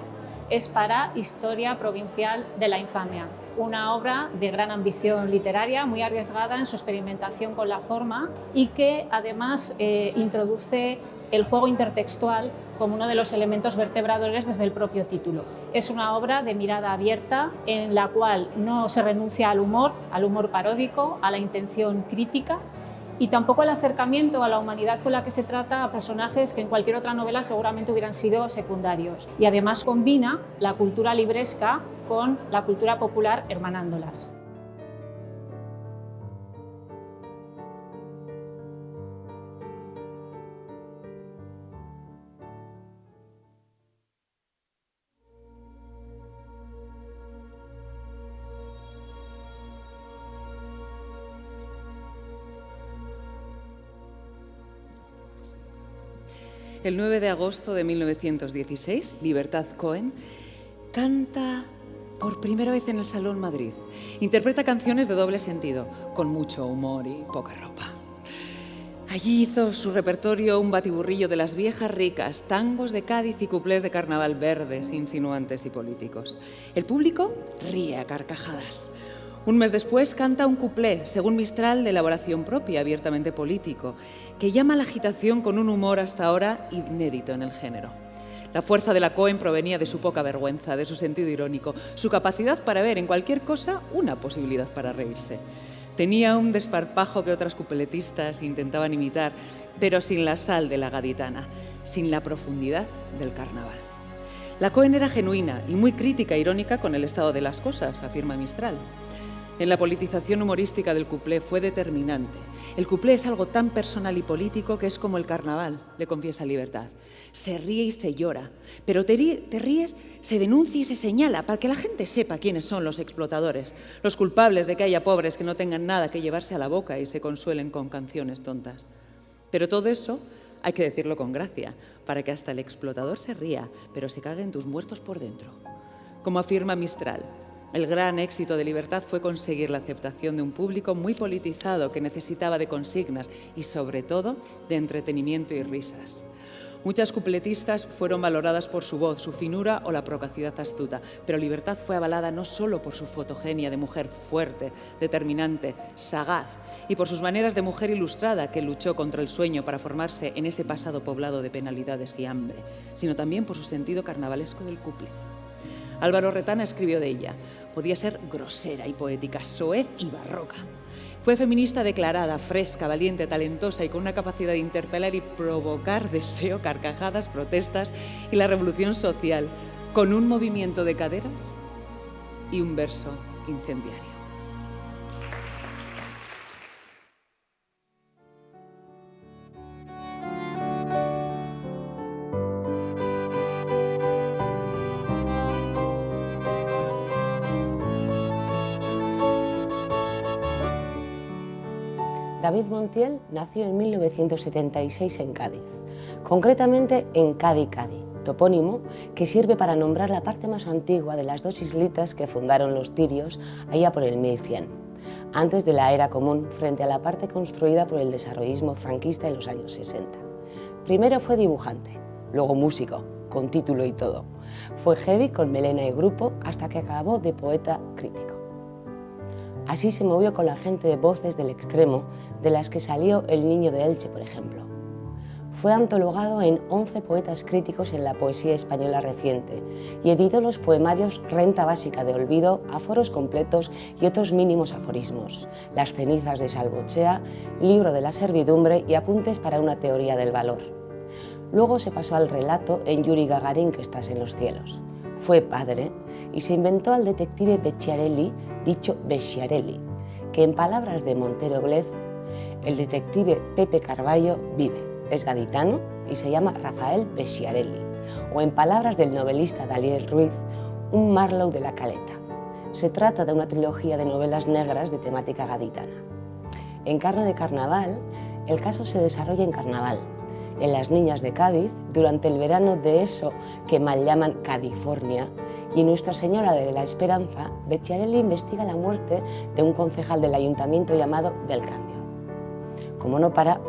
es para Historia Provincial de la Infamia, una obra de gran ambición literaria, muy arriesgada en su experimentación con la forma y que además introduce el juego intertextual como uno de los elementos vertebradores desde el propio título. Es una obra de mirada abierta en la cual no se renuncia al humor paródico, a la intención crítica y tampoco al acercamiento a la humanidad con la que se trata a personajes que en cualquier otra novela seguramente hubieran sido secundarios. Y además combina la cultura libresca con la cultura popular hermanándolas. el 9 de agosto de 1916, Libertad Cohen canta por primera vez en el Salón Madrid. Interpreta canciones de doble sentido, con mucho humor y poca ropa. Allí hizo su repertorio un batiburrillo de las viejas ricas, tangos de Cádiz y cuplés de carnaval verdes, insinuantes y políticos. El público ríe a carcajadas. Un mes después canta un cuplé, según Mistral, de elaboración propia, abiertamente político, que llama a la agitación con un humor hasta ahora inédito en el género. La fuerza de la Cohen provenía de su poca vergüenza, de su sentido irónico, su capacidad para ver en cualquier cosa una posibilidad para reírse. Tenía un desparpajo que otras cupletistas intentaban imitar, pero sin la sal de la gaditana, sin la profundidad del carnaval. La Cohen era genuina y muy crítica e irónica con el estado de las cosas, afirma Mistral. En la politización humorística del cuplé fue determinante. El cuplé es algo tan personal y político que es como el carnaval, le confiesa Libertad. Se ríe y se llora, pero te ríes, se denuncia y se señala para que la gente sepa quiénes son los explotadores, los culpables de que haya pobres que no tengan nada que llevarse a la boca y se consuelen con canciones tontas. Pero todo eso hay que decirlo con gracia, para que hasta el explotador se ría, pero se cague en tus muertos por dentro. Como afirma Mistral, el gran éxito de Libertad fue conseguir la aceptación de un público muy politizado que necesitaba de consignas y, sobre todo, de entretenimiento y risas. Muchas cupletistas fueron valoradas por su voz, su finura o la procacidad astuta, pero Libertad fue avalada no solo por su fotogenia de mujer fuerte, determinante, sagaz, y por sus maneras de mujer ilustrada que luchó contra el sueño para formarse en ese pasado poblado de penalidades y hambre, sino también por su sentido carnavalesco del cuplé. Álvaro Retana escribió de ella: podía ser grosera y poética, soez y barroca. Fue feminista declarada, fresca, valiente, talentosa y con una capacidad de interpelar y provocar deseo, carcajadas, protestas y la revolución social, con un movimiento de caderas y un verso incendiario. David Montiel nació en 1976 en Cádiz, concretamente en Cádiz, topónimo que sirve para nombrar la parte más antigua de las dos islitas que fundaron los tirios allá por el 1100, antes de la era común frente a la parte construida por el desarrollismo franquista en los años 60. Primero fue dibujante, luego músico, con título y todo. Fue heavy con melena y grupo hasta que acabó de poeta crítico. Así se movió con la gente de voces del extremo, de las que salió El Niño de Elche, por ejemplo. Fue antologado en 11 poetas críticos en la poesía española reciente y editó los poemarios Renta Básica de Olvido, Aforos Completos y otros mínimos aforismos, Las cenizas de Salvochea, Libro de la servidumbre y Apuntes para una teoría del valor. Luego se pasó al relato en Yuri Gagarin, que estás en los cielos. Fue padre y se inventó al detective Becciarelli, dicho Becciarelli, que en palabras de Montero Glez, el detective Pepe Carballo vive, es gaditano y se llama Rafael Becciarelli, o en palabras del novelista Daniel Ruiz, un Marlowe de la Caleta. Se trata de una trilogía de novelas negras de temática gaditana. En Carne de Carnaval, el caso se desarrolla en Carnaval, en Las Niñas de Cádiz, durante el verano de eso que mal llaman California, y en Nuestra Señora de la Esperanza, Becciarelli investiga la muerte de un concejal del ayuntamiento llamado Del Cambio. Como no para,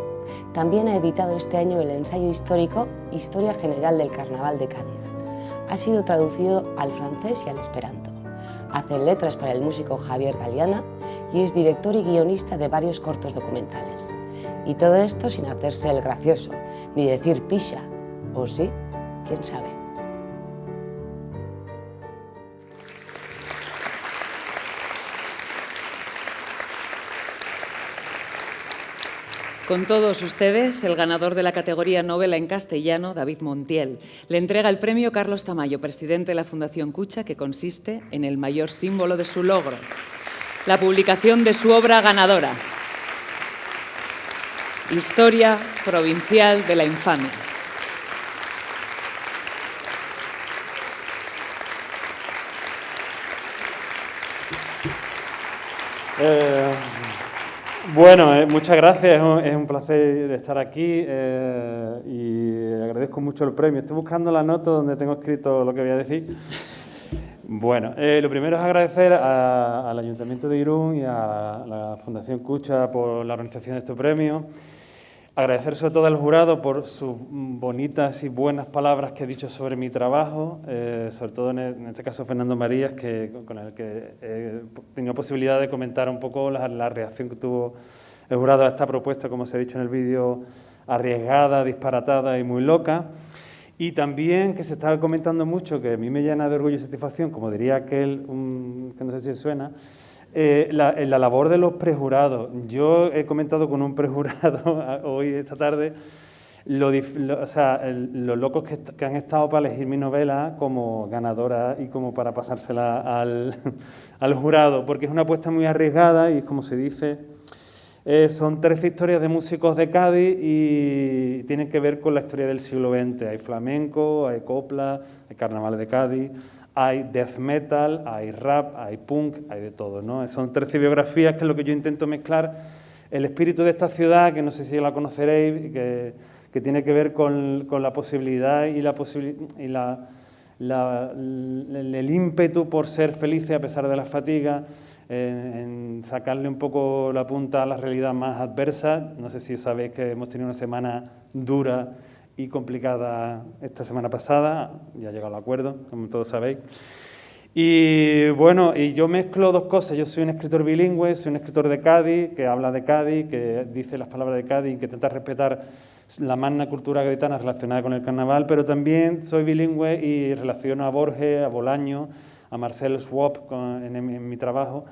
también ha editado este año el ensayo histórico Historia General del Carnaval de Cádiz. Ha sido traducido al francés y al esperanto. Hace letras para el músico Javier Galeana y es director y guionista de varios cortos documentales. Y todo esto sin hacerse el gracioso, ni decir pixa, o sí, quién sabe. Con todos ustedes, el ganador de la categoría Novela en Castellano, David Montiel, le entrega el premio Carlos Tamayo, presidente de la Fundación Cucha, que consiste en el mayor símbolo de su logro, la publicación de su obra ganadora, Historia Provincial de la Infamia. Bueno, muchas gracias, es un placer estar aquí y agradezco mucho el premio. Estoy buscando la nota donde tengo escrito lo que voy a decir. Bueno, lo primero es agradecer al Ayuntamiento de Irún y a la Fundación Cucha por la organización de este premio. Agradecer sobre todo al jurado por sus bonitas y buenas palabras que he dicho sobre mi trabajo, sobre todo en este caso Fernando Marías, con el que he tenido posibilidad de comentar un poco la reacción que tuvo el jurado a esta propuesta, como se ha dicho en el vídeo, arriesgada, disparatada y muy loca. Y también que se estaba comentando mucho, que a mí me llena de orgullo y satisfacción, como diría aquel, que no sé si suena, la labor de los prejurados. Yo he comentado con un prejurado hoy, esta tarde, los locos que han estado para elegir mi novela como ganadora y como para pasársela al jurado, porque es una apuesta muy arriesgada y, como se dice, son 13 historias de músicos de Cádiz y tienen que ver con la historia del siglo XX. Hay flamenco, hay copla, hay carnavales de Cádiz, hay death metal, hay rap, hay punk, hay de todo, ¿no? Son 13 biografías, que es lo que yo intento mezclar, el espíritu de esta ciudad, que no sé si la conoceréis, que tiene que ver con la posibilidad y el ímpetu por ser felices a pesar de las fatigas, en sacarle un poco la punta a la realidad más adversa. No sé si sabéis que hemos tenido una semana dura y complicada esta semana pasada, ya ha llegado al acuerdo, como todos sabéis. Y bueno, y yo mezclo dos cosas. Yo soy un escritor bilingüe, soy un escritor de Cádiz, que habla de Cádiz, que dice las palabras de Cádiz y que intenta respetar la magna cultura gaditana relacionada con el carnaval, pero también soy bilingüe y relaciono a Borges, a Bolaño, a Marcel Schwab en mi trabajo.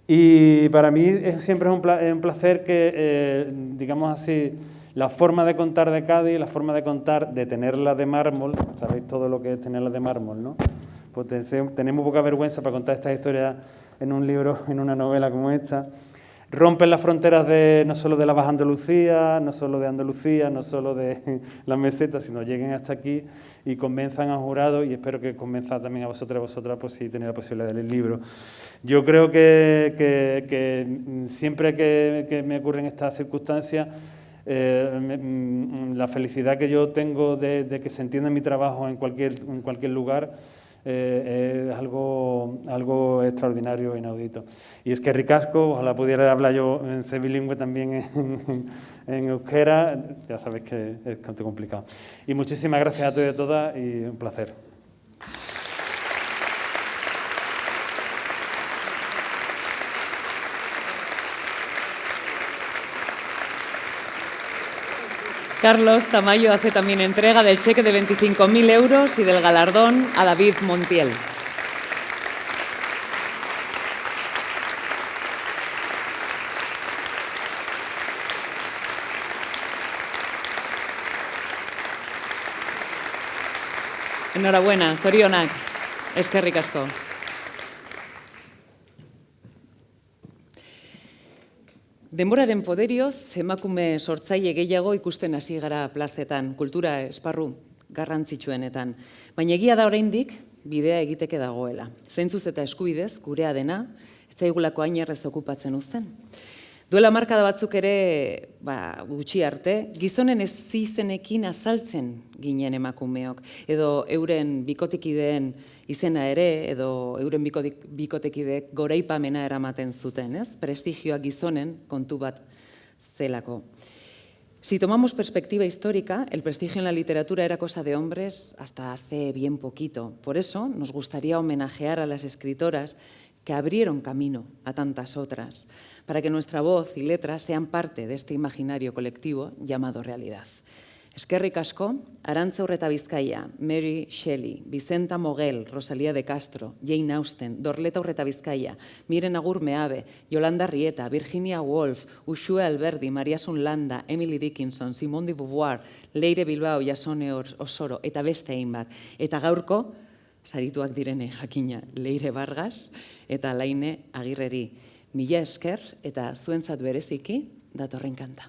Y para mí siempre es un placer que, digamos así, la forma de contar de Cádiz, la forma de contar, de tenerla de mármol, sabéis todo lo que es tenerla de mármol, ¿no? Pues tenemos poca vergüenza para contar estas historias en un libro, en una novela como esta. Rompen las fronteras no solo de la Baja Andalucía, no solo de Andalucía, no solo de las mesetas, sino lleguen hasta aquí y convenzan al jurado, y espero que convenza también a vosotros y a vosotras, pues, si tenéis la posibilidad de leer el libro. Yo creo que siempre que me ocurren estas circunstancias, la felicidad que yo tengo de que se entienda mi trabajo en cualquier lugar es algo extraordinario e inaudito. Y es que ricasco, ojalá pudiera hablar yo, ser bilingüe también en euskera, ya sabéis que es bastante complicado. Y muchísimas gracias a todos y a todas y un placer. Carlos Tamayo hace también entrega del cheque de 25.000 euros y del galardón a David Montiel. Enhorabuena, zorionak, eskerrik asko. Denboraren poderioz, emakume sortzaile gehiago ikusten hasi gara plazetan, kultura esparru garrantzitsuenetan. Baina egia da oraindik bidea egiteke dagoela. Zentzuz eta eskubidez, gurea dena, ez zaigulako hain errez okupatzen uzten. Duela markada batzuk ere, gutxi arte, gizonen ezizenekin azaltzen ginen emakumeok, edo euren bikotekideen izena ere, edo euren bikotekideek goraipamena eramaten zuten, ez? Prestigioa gizonen kontu bat zelako. Si tomamos perspectiva histórica, el prestigio en la literatura era cosa de hombres hasta hace bien poquito. Por eso nos gustaría homenajear a las escritoras que abrieron camino a tantas otras, para que nuestra voz y letras sean parte de este imaginario colectivo llamado realidad. Eskerrik asko, Arantza Urretabizkaia, Mary Shelley, Vicenta Moguel, Rosalía de Castro, Jane Austen, Dorleta Urretabizkaia, Miren Agur Meabe, Yolanda Rieta, Virginia Woolf, Uxue Alberdi, Maria Sunlanda, Emily Dickinson, Simone de Beauvoir, Leire Bilbao, Jasone Osoro, eta beste hainbat. Eta gaurko, sarituak direne jakina, Leire Vargas eta Laine Agirreri. Mila esker eta zuentzat bereziki datorren kanta.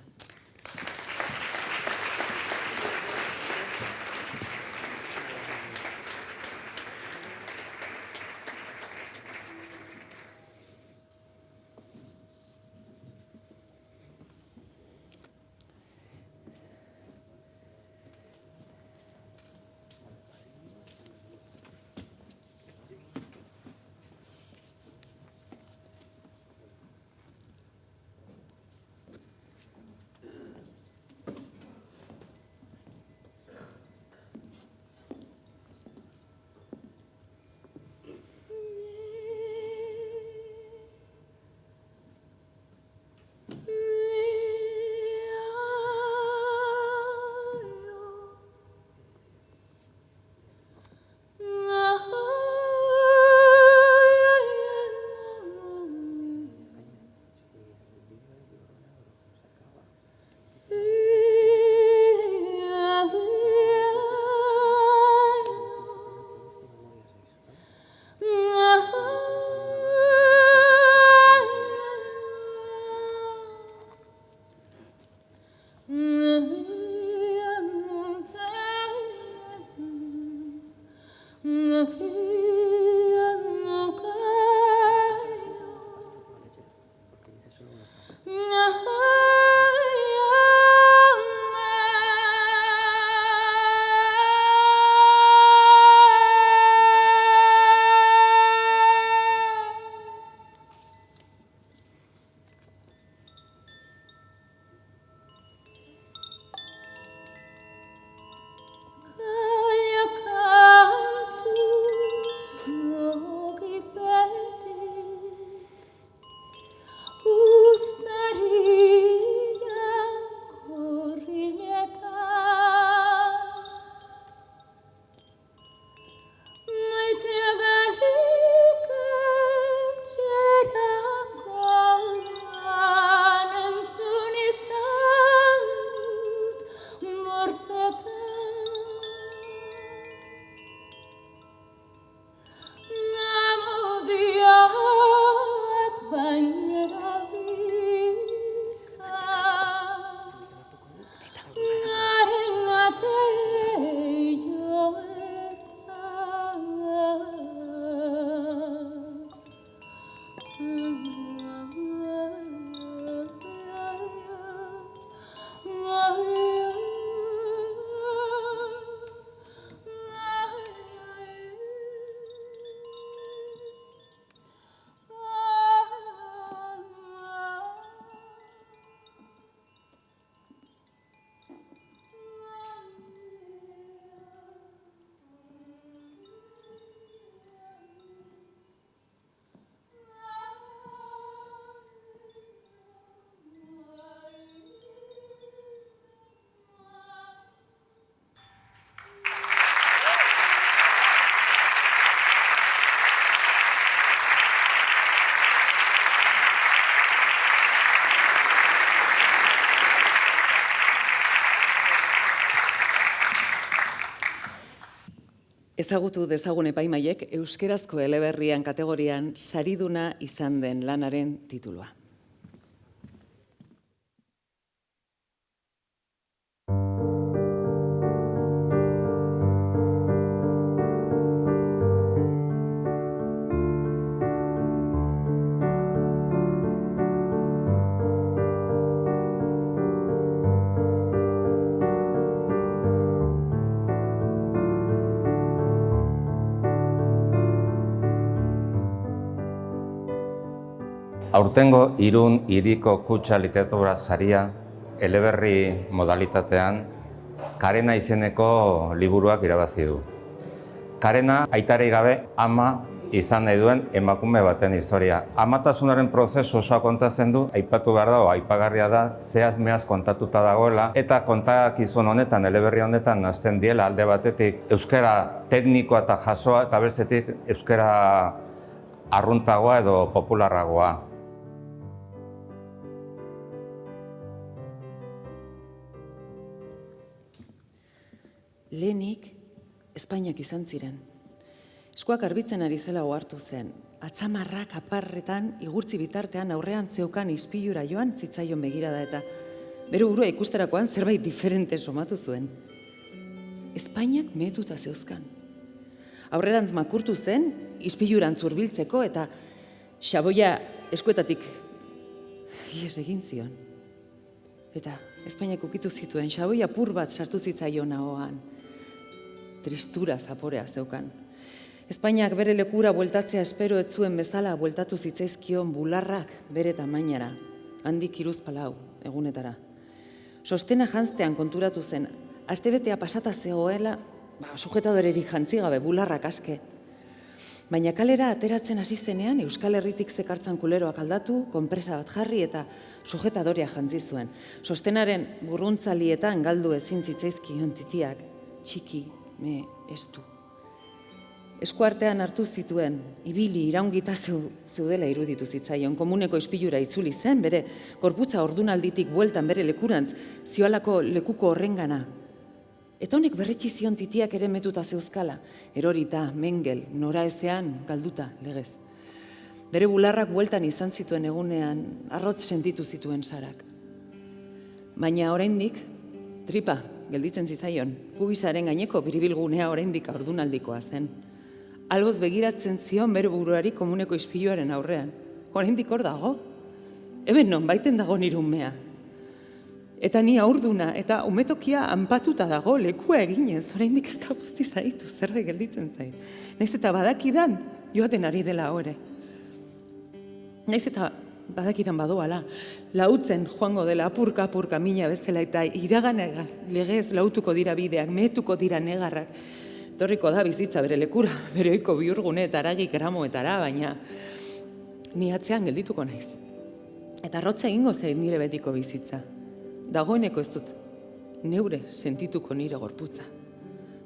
Ezagutu dezagun epaimaiek euskerazko eleberrian kategorian sariduna izan den lanaren titulua. Aurtengo Irun Hiriko Kutxa Literatura Saria eleberri modalitatean Karena izeneko liburuak irabazi du. Karena aitari gabe ama izan nahi duen emakume baten historia. Amatasunaren prozesu osoa kontatzen du, aipatu behar dago, aipagarria da, zehaz-mehaz kontatuta dagoela, eta kontakizun honetan, eleberri honetan, hasten diela alde batetik euskara teknikoa eta jasoa, eta bestetik euskara arruntagoa edo popularragoa. Lehenik, Espainiak izan ziren. Eskuak arbitzen ari zela ohartu zen. Atzamarrak aparretan igurtzi bitartean aurrean zeukan ispilura joan zitzaion begirada eta bere burua ikusterakoan zerbait diferente somatu zuen. Espainiak mehetuta zeuzkan. Aurrerantz makurtu zen, ispilurantz hurbiltzeko eta xaboia eskuetatik ihes egin zion. Eta Espainiak ukitu zituen, xaboia apur bat sartu zitzaion ahoan. Tristura zaporea zeukan. Espainiak bere lekura bueltatzea espero ez zuen bezala bueltatu zitzaizkion bularrak bere tamainara, handik 3-4 egunetara. Sostena janztean konturatu zen, astebetea pasata zegoela, sujetadorerik jantzi gabe bularrak aske. Baina kalera ateratzen hasi zenean Euskal Herritik zekartzan kuleroak aldatu, konpresa bat jarri eta sujetadorea jantzi zuen. Sostenaren burruntzalietan galdu ezin zitzaizkion titiak, txiki, estu. Eskuartean hartu zituen, ibili iraungita zeudela iruditu zitzaion, komuneko ispilura itzuli zen, bere gorputza ordunalditik bueltan bere lekurantz, zioalako lekuko horrengana. Eta honek berretsi zion titiak ere metuta zeuzkala, erorita, mengel, nora ezean, galduta, legez. Bere bularrak bueltan izan zituen egunean, arrotz sentitu zituen sarak. Baina oraindik, tripa, gelditzen zitzaion, pubisaren gaineko biribilgunea oraindik ordunaldikoa zen. Alboz begiratzen zion bere buruari komuneko ispiluaren aurrean. Oraindik hor dago. Hemen nonbaiten dago nire umea. Eta ni haurduna eta umetokia anpatuta dago lekua eginez, oraindik ez da guzti zaitu, zerbait gelditzen zait. Naiz eta badakidan joaten ari dela ore. Naiz eta badakidan badoala, lautzen joango dela apurka mina bezala eta iraganega legez lautuko dira bideak, mehetuko dira negarrak. Torriko da bizitza bere lekura, bere ohiko bihurgune eta haragik eramoetara, baina ni atzean geldituko naiz. Eta arrotza egingo zen nire betiko bizitza. Dagoeneko ez dut neure sentituko nire gorputza.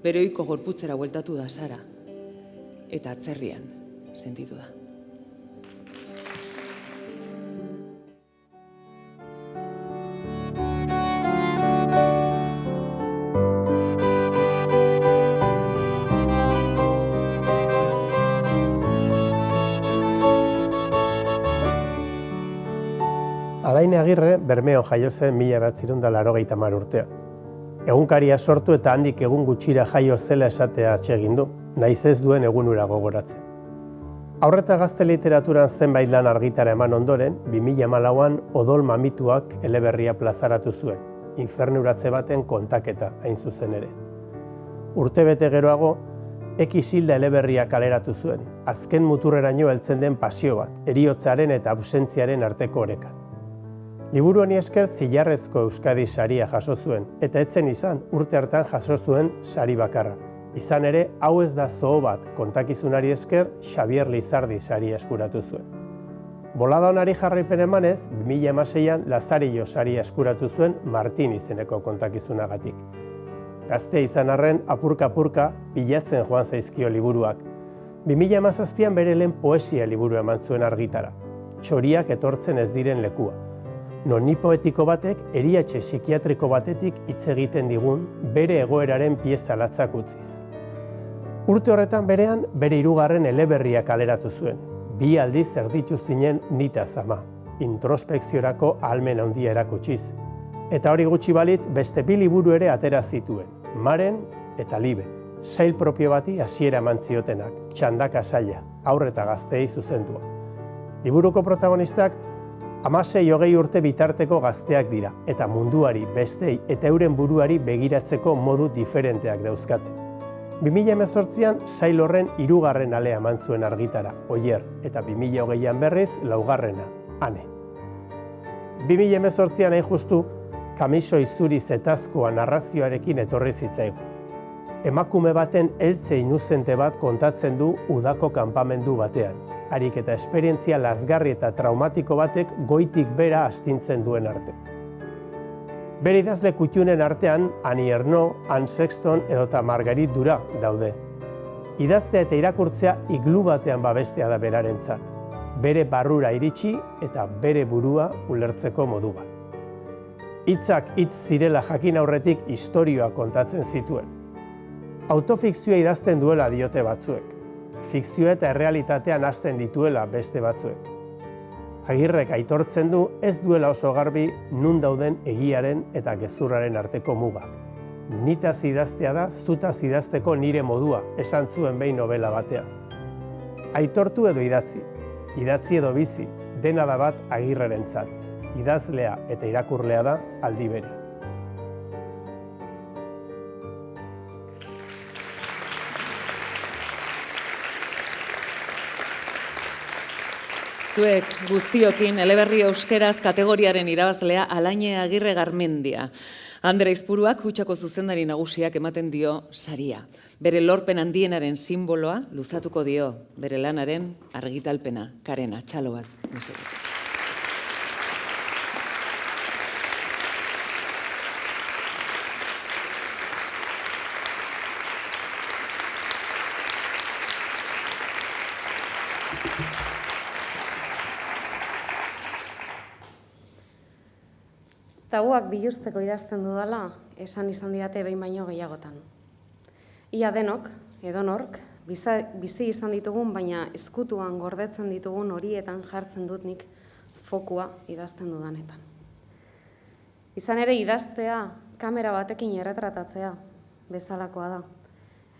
Bere ohiko gorputzera bueltatu da Sara, eta atzerrian sentitu da. Alain Agirre Bermeon jaio zen 1980 urtean. Egunkaria sortu eta handik egun gutxira jaio zela esatea atsegin du, naiz ez duen egunura gogoratzen. Aurreta gazte literaturan zenbait lan argitara eman ondoren, 2014an Odol Mamituak eleberria plazaratu zuen, infernuratze baten kontaketa hain zuzen ere. Urtebete geroago, Hilda eleberria kaleratu zuen, azken muturreraino heltzen den pasio bat, heriotzaren eta ausentziaren arteko oreka. Liburu honi esker zilarrezko Euskadi saria jaso zuen, eta etzen izan urte hartan jaso zuen sari bakarra. Izan ere, hau ez da zoo bat kontakizunari esker Xabier Lizardi saria eskuratu zuen. Bolada honari jarraipen emanez, 2016an Lazarillo saria eskuratu zuen Martin izeneko kontakizunagatik. Gaztea izan arren, apurka-apurka bilatzen joan zaizkio liburuak. 2017an bere lehen poesia liburu eman zuen argitara, Txoriak etortzen ez diren lekua. Non ni poetiko batek erietxe psikiatriko batetik hitz egiten digun bere egoeraren pieza latzak utziz. Urte horretan berean bere 3. eleberria kaleratu zuen. 2 aldiz erditu zinen nitaz ama, introspekziorako ahalmen handia erakutsiz. Eta hori gutxi balitz beste 2 liburu ere atera zituen, Maren eta Libe, sail propio bati hasiera eman ziotenak, Txandaka saila, haur eta gazteei zuzendua. Liburuko protagonistak 16-20 urte bitarteko gazteak dira, eta munduari, bestei eta euren buruari begiratzeko modu diferenteak dauzkate. 2018an sail horren 3. alea eman zuen argitara, Oier, eta 2020an berriz 4. Ane. 2018an hain justu, Kamiso izuri zetazkoa narrazioarekin etorri zitzaigu. Emakume baten heltze inuzente bat kontatzen du udako kanpamendu batean, harik eta esperientzia lazgarri eta traumatiko batek goitik bera astintzen duen arte. Bere idazle kuttunen artean Annie Ernaux, Anne Sexton edota Marguerite Duras daude. Idaztea eta irakurtzea iglu batean babestea da berarentzat, bere barrura iritsi eta bere burua ulertzeko modu bat. Hitzak hitz zirela jakin aurretik istorioa kontatzen zituen. Autofikzioa idazten duela diote batzuek, fikzioa eta errealitatean hasten dituela beste batzuek. Agirrek aitortzen du ez duela oso garbi nun dauden egiaren eta gezurraren arteko mugak. Nitaz idaztea da zutaz idazteko nire modua, esan zuen behin novela batean. Aitortu edo idatzi, idatzi edo bizi, dena da bat Agirrerentzat. Idazlea eta irakurlea da aldi bere. Zuek guztiokin eleberri euskeraz kategoriaren irabazlea Alaine Agirre Garmendia. Andre Aizpuruak Kutxako zuzendari nagusiak ematen dio saria. Bere lorpen handienaren simboloa luzatuko dio, bere lanaren argitalpena. Karena, txalo bat, mesedez. Tabuak biluzteko idazten dudala, esan izan didate behin baino gehiagotan. Ia denok, edonork, bizi izan ditugun, baina ezkutuan gordetzen ditugun horietan jartzen dut nik fokua idazten dudanetan. Izan ere idaztea, kamera batekin erretratatzea, bezalakoa da.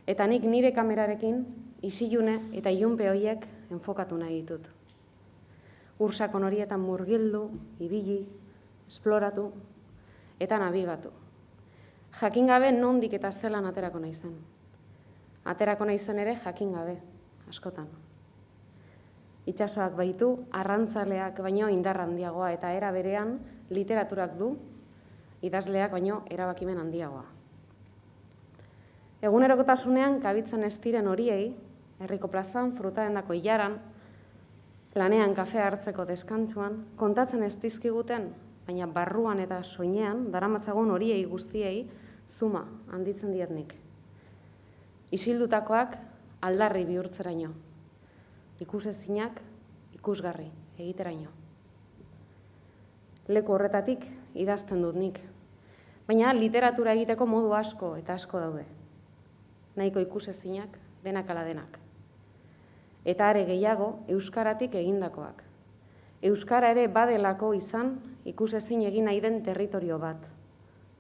Eta nik nire kamerarekin isilune eta ilunpe horiek enfokatu nahi ditut. Ursakon horietan murgildu, ibili, esploratu eta nabigatu. Jakin gabe nondik eta zelan aterako naizen. Aterako naizen ere jakin gabe, askotan. Itsasoak baitu, arrantzaleak baino indar handiagoa eta era berean literaturak du, idazleak baino erabakimen handiagoa. Egunerokotasunean kabitzen ez diren horiei, herriko plazan, frutadendako ilaran, lanean kafea hartzeko deskantsuan, kontatzen ez dizkiguten, baina barruan eta soinean, daramatzagun horiei guztiei, zuma handitzen dietnik. Isildutakoak aldarri bihurtzeraino, ikusezinak ikusgarri egiteraino. Leku horretatik idazten dut nik, baina literatura egiteko modu asko eta asko daude. Nahiko ikusezinak, denak ala denak. Eta are gehiago, euskaratik egindakoak. Euskara ere badelako izan ikusezin egin nahi den territorio bat.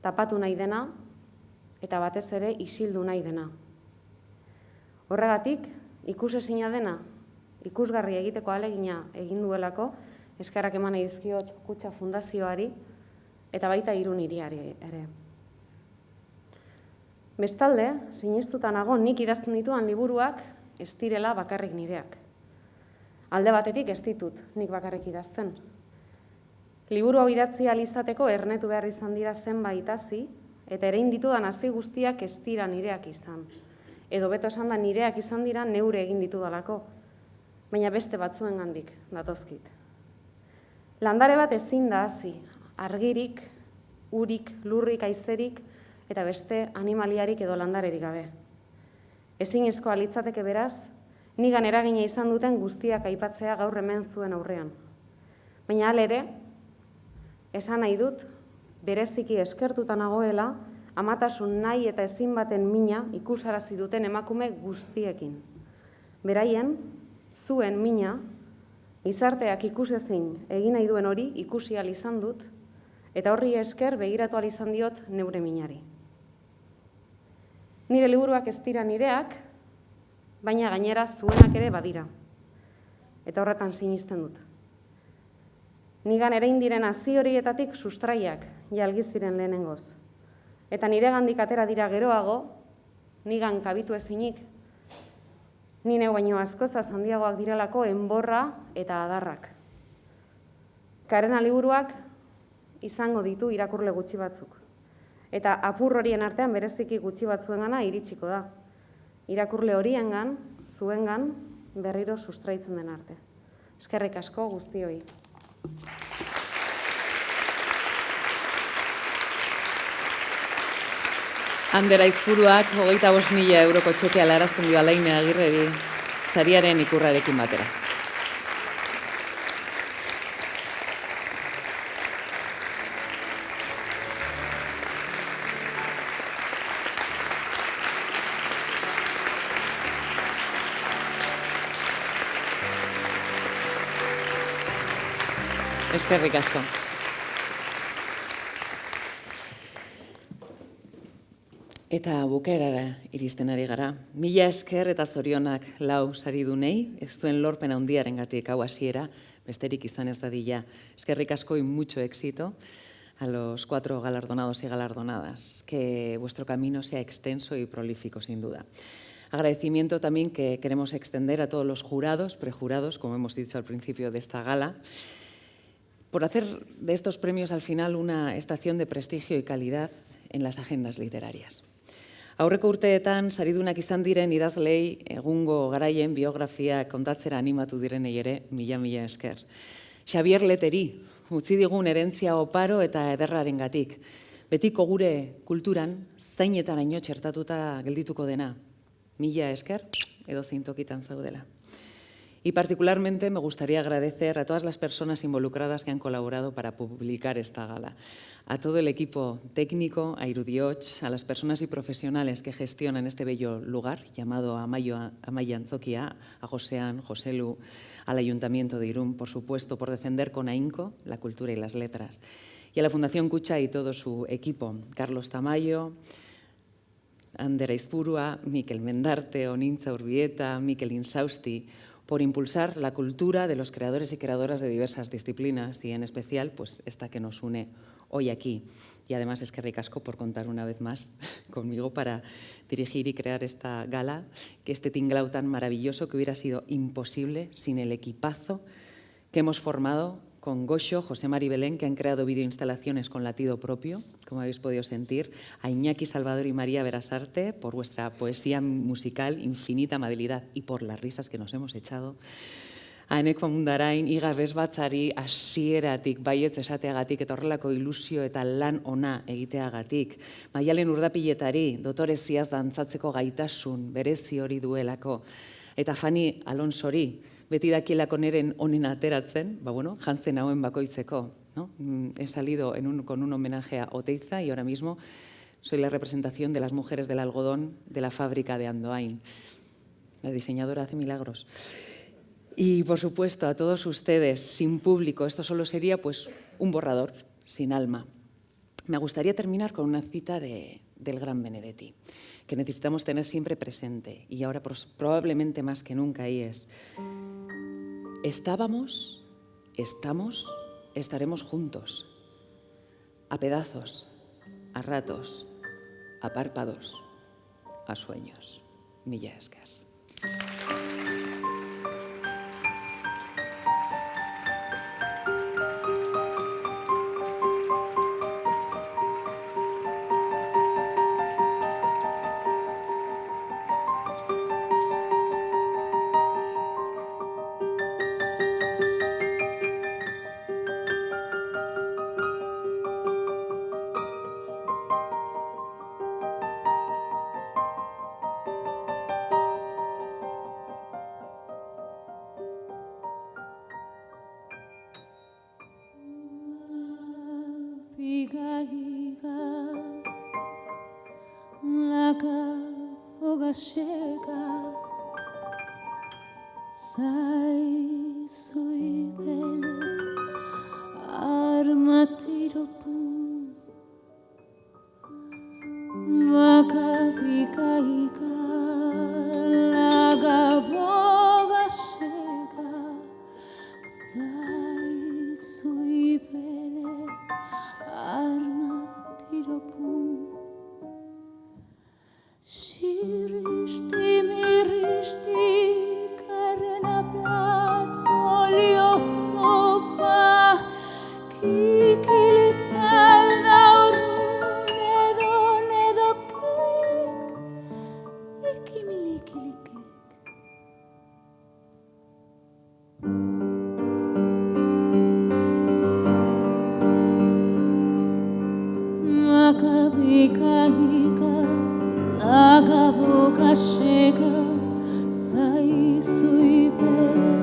Tapatu nahi dena eta batez ere isildu nahi dena. Horregatik, ikusezina dena, ikusgarri egiteko ahalegina egin duelako, eskerrak eman nahi dizkiot Kutxa Fundazioari eta baita Irun hiriari ere. Bestalde, sinestuta nago nik idazten dituan liburuak ez direla bakarrik nireak. Alde batetik ez ditut nik bakarrik idazten. Liburu hau idatzi ahal izateko ernetu behar izan dira zenbait hasi, eta erein ditudan hasi guztiak ez dira nireak izan. Edo beto esan da nireak izan dira neure egin ditudalako, baina beste batzuengandik datozkit. Landare bat ezin da hasi, argirik, urik, lurrik, haizerik, eta beste animaliarik edo landarerik gabe. Ezinezkoa litzateke beraz, nigan eragina izan duten guztiak aipatzea gaur hemen zuen aurrean. Baina halere, esan nahi dut, bereziki eskertuta nagoela, amatasun nahi eta ezin baten mina ikusarazi duten emakume guztiekin. Beraien, zuen mina, gizarteak ikusezin egin nahi duen hori ikusi ahal izan dut, eta horri esker begiratu ahal izan diot neure minari. Nire liburuak ez dira nireak, baina gainera zuenak ere badira. Eta horretan sinisten dut. Nigan erein diren hazi horietatik sustraiak jalgiz diren lehenengoz. Eta nire gandik atera dira geroago, nigan kabitu ezinik, ni neu baino askozaz handiagoak direlako enborra eta adarrak. Karena liburuak izango ditu irakurle gutxi batzuk. Eta apur horien artean bereziki gutxi batzuengana iritsiko da. Irakurle horiengan, zuengan, berriro sustraitzen den arte. Eskerrik asko guztioi. Ander Aizpuruak 25.000 euroko txekea larazten dio Alaine Agirreri sariaren ikurrarekin batera. Eskerrik asko. Eta bukaerara iristen ari gara. Mila esker eta zorionak lau saridunei, ez zuen lorpen handiarengatik hau hasiera, besterik izan ez dadila. Eskerrik asko y mucho éxito a los 4 galardonados y galardonadas. Que vuestro camino sea extenso y prolífico, sin duda. Agradecimiento también que queremos extender a todos los jurados, prejurados, como hemos dicho al principio de esta gala, por hacer de estos premios al final una estación de prestigio y calidad en las agendas literarias. Aurreko urteetan saridunak izan diren idazlei egungo garaien biografia kontatzera animatu direnei ere mila esker. Xabier Leteri, utzi digun herentzia oparo eta ederrarengatik. Betiko gure kulturan zainetaraino txertatuta geldituko dena. Mila esker edo zein tokitan zaudela. Y particularmente me gustaría agradecer a todas las personas involucradas que han colaborado para publicar esta gala. A todo el equipo técnico, a Irudioch, a las personas y profesionales que gestionan este bello lugar, llamado Amaia Antzokia, a Josean, Joselu, al Ayuntamiento de Irún, por supuesto, por defender con ahínco la cultura y las letras. Y a la Fundación Kutxa y todo su equipo, Carlos Tamayo, Ander Aizpurua, Mikel Mendarte, Onintza Urbieta, Mikel Insausti, por impulsar la cultura de los creadores y creadoras de diversas disciplinas y en especial pues esta que nos une hoy aquí. Y además eskerrik asko por contar una vez más conmigo para dirigir y crear esta gala, que este tinglao tan maravilloso que hubiera sido imposible sin el equipazo que hemos formado con Gosho, José Mari Belén, que han creado videoinstalaciones con latido propio, como habéis podido sentir, a Iñaki Salvador y María Berasarte por vuestra poesía musical, infinita amabilidad y por las risas que nos hemos echado, a Eneko Mundarain, Iga Besbatzari, hasieratik baietz esateagatik eta horrelako ilusio eta lan ona egiteagatik, Maialen Urdapiletari, dotoreziaz dantzatzeko gaitasun, berezi hori duelako, eta Fani Alonsori, beti dakielako neren honen ateratzen, jantzen hauen bakoitzeko. ¿No? He salido con un homenaje a Oteiza y ahora mismo soy la representación de las mujeres del algodón de la fábrica de Andoain. La diseñadora hace milagros. Y, por supuesto, a todos ustedes, sin público, esto solo sería pues un borrador, sin alma. Me gustaría terminar con una cita del gran Benedetti, que necesitamos tener siempre presente, y ahora probablemente más que nunca, y es: estábamos, estamos, estaremos juntos, a pedazos, a ratos, a párpados, a sueños. Mila esker. Gashega Zaizui bele Armatiropu Makabikaika Lagabo Gashega Zaizui bele Armatiropu Shirishti mirishti karena plat olio sopa kikili salda nedo nedo klik ikimilikilikilik makabika Agabo Gashega Zaizui bele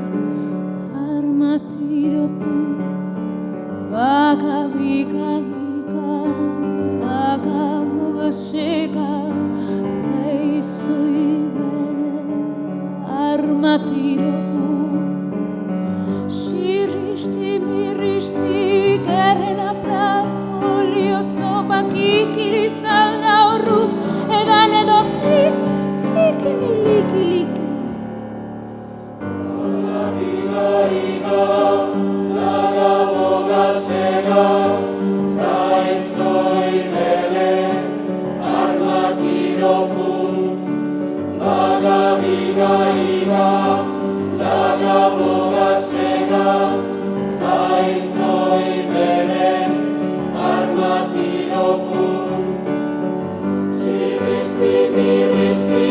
Armatiropu Bagabika Agabo Gashega Zaizui bele Armatiropu Shirishti mirishti Gerena plat olio sopa kikiri salda orup Edan edo klik, ikimilikilikilik Olabigaika, lagabo gazega Zaizoi bele, armatiropun Bagabigaika, lagabo gazega Zaizoi bele, armatiropun Miristi,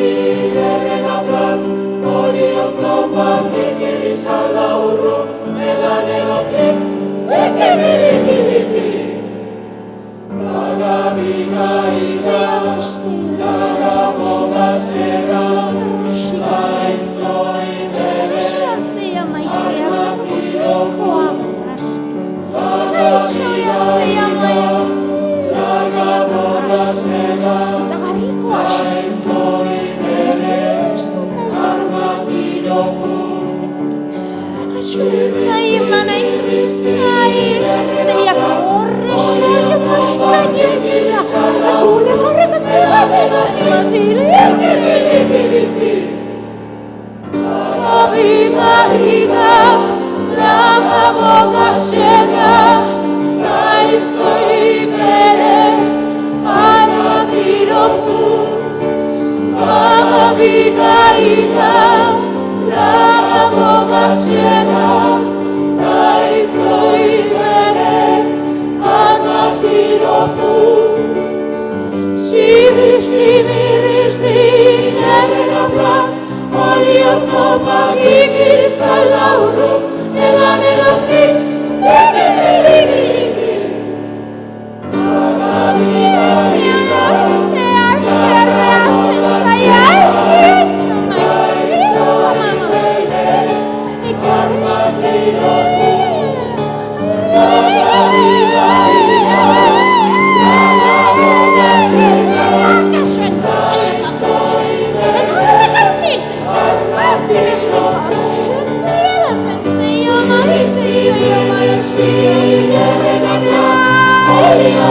errena plat, olio zopa, kikiri salda urru, edan edo klik, ikimilikilikilik. Bagabikaika, lagabo gazega, zaizoi bele, armatiropu, bagabikaika, lagabo gazega, Bagabikaika, lagabo gazega, zaizoi bele, armatiropu. Shirishti mirishti, errena plat, olio zopa, kikiri salda urru, edan edo klik, ikimilikilikilik. Olio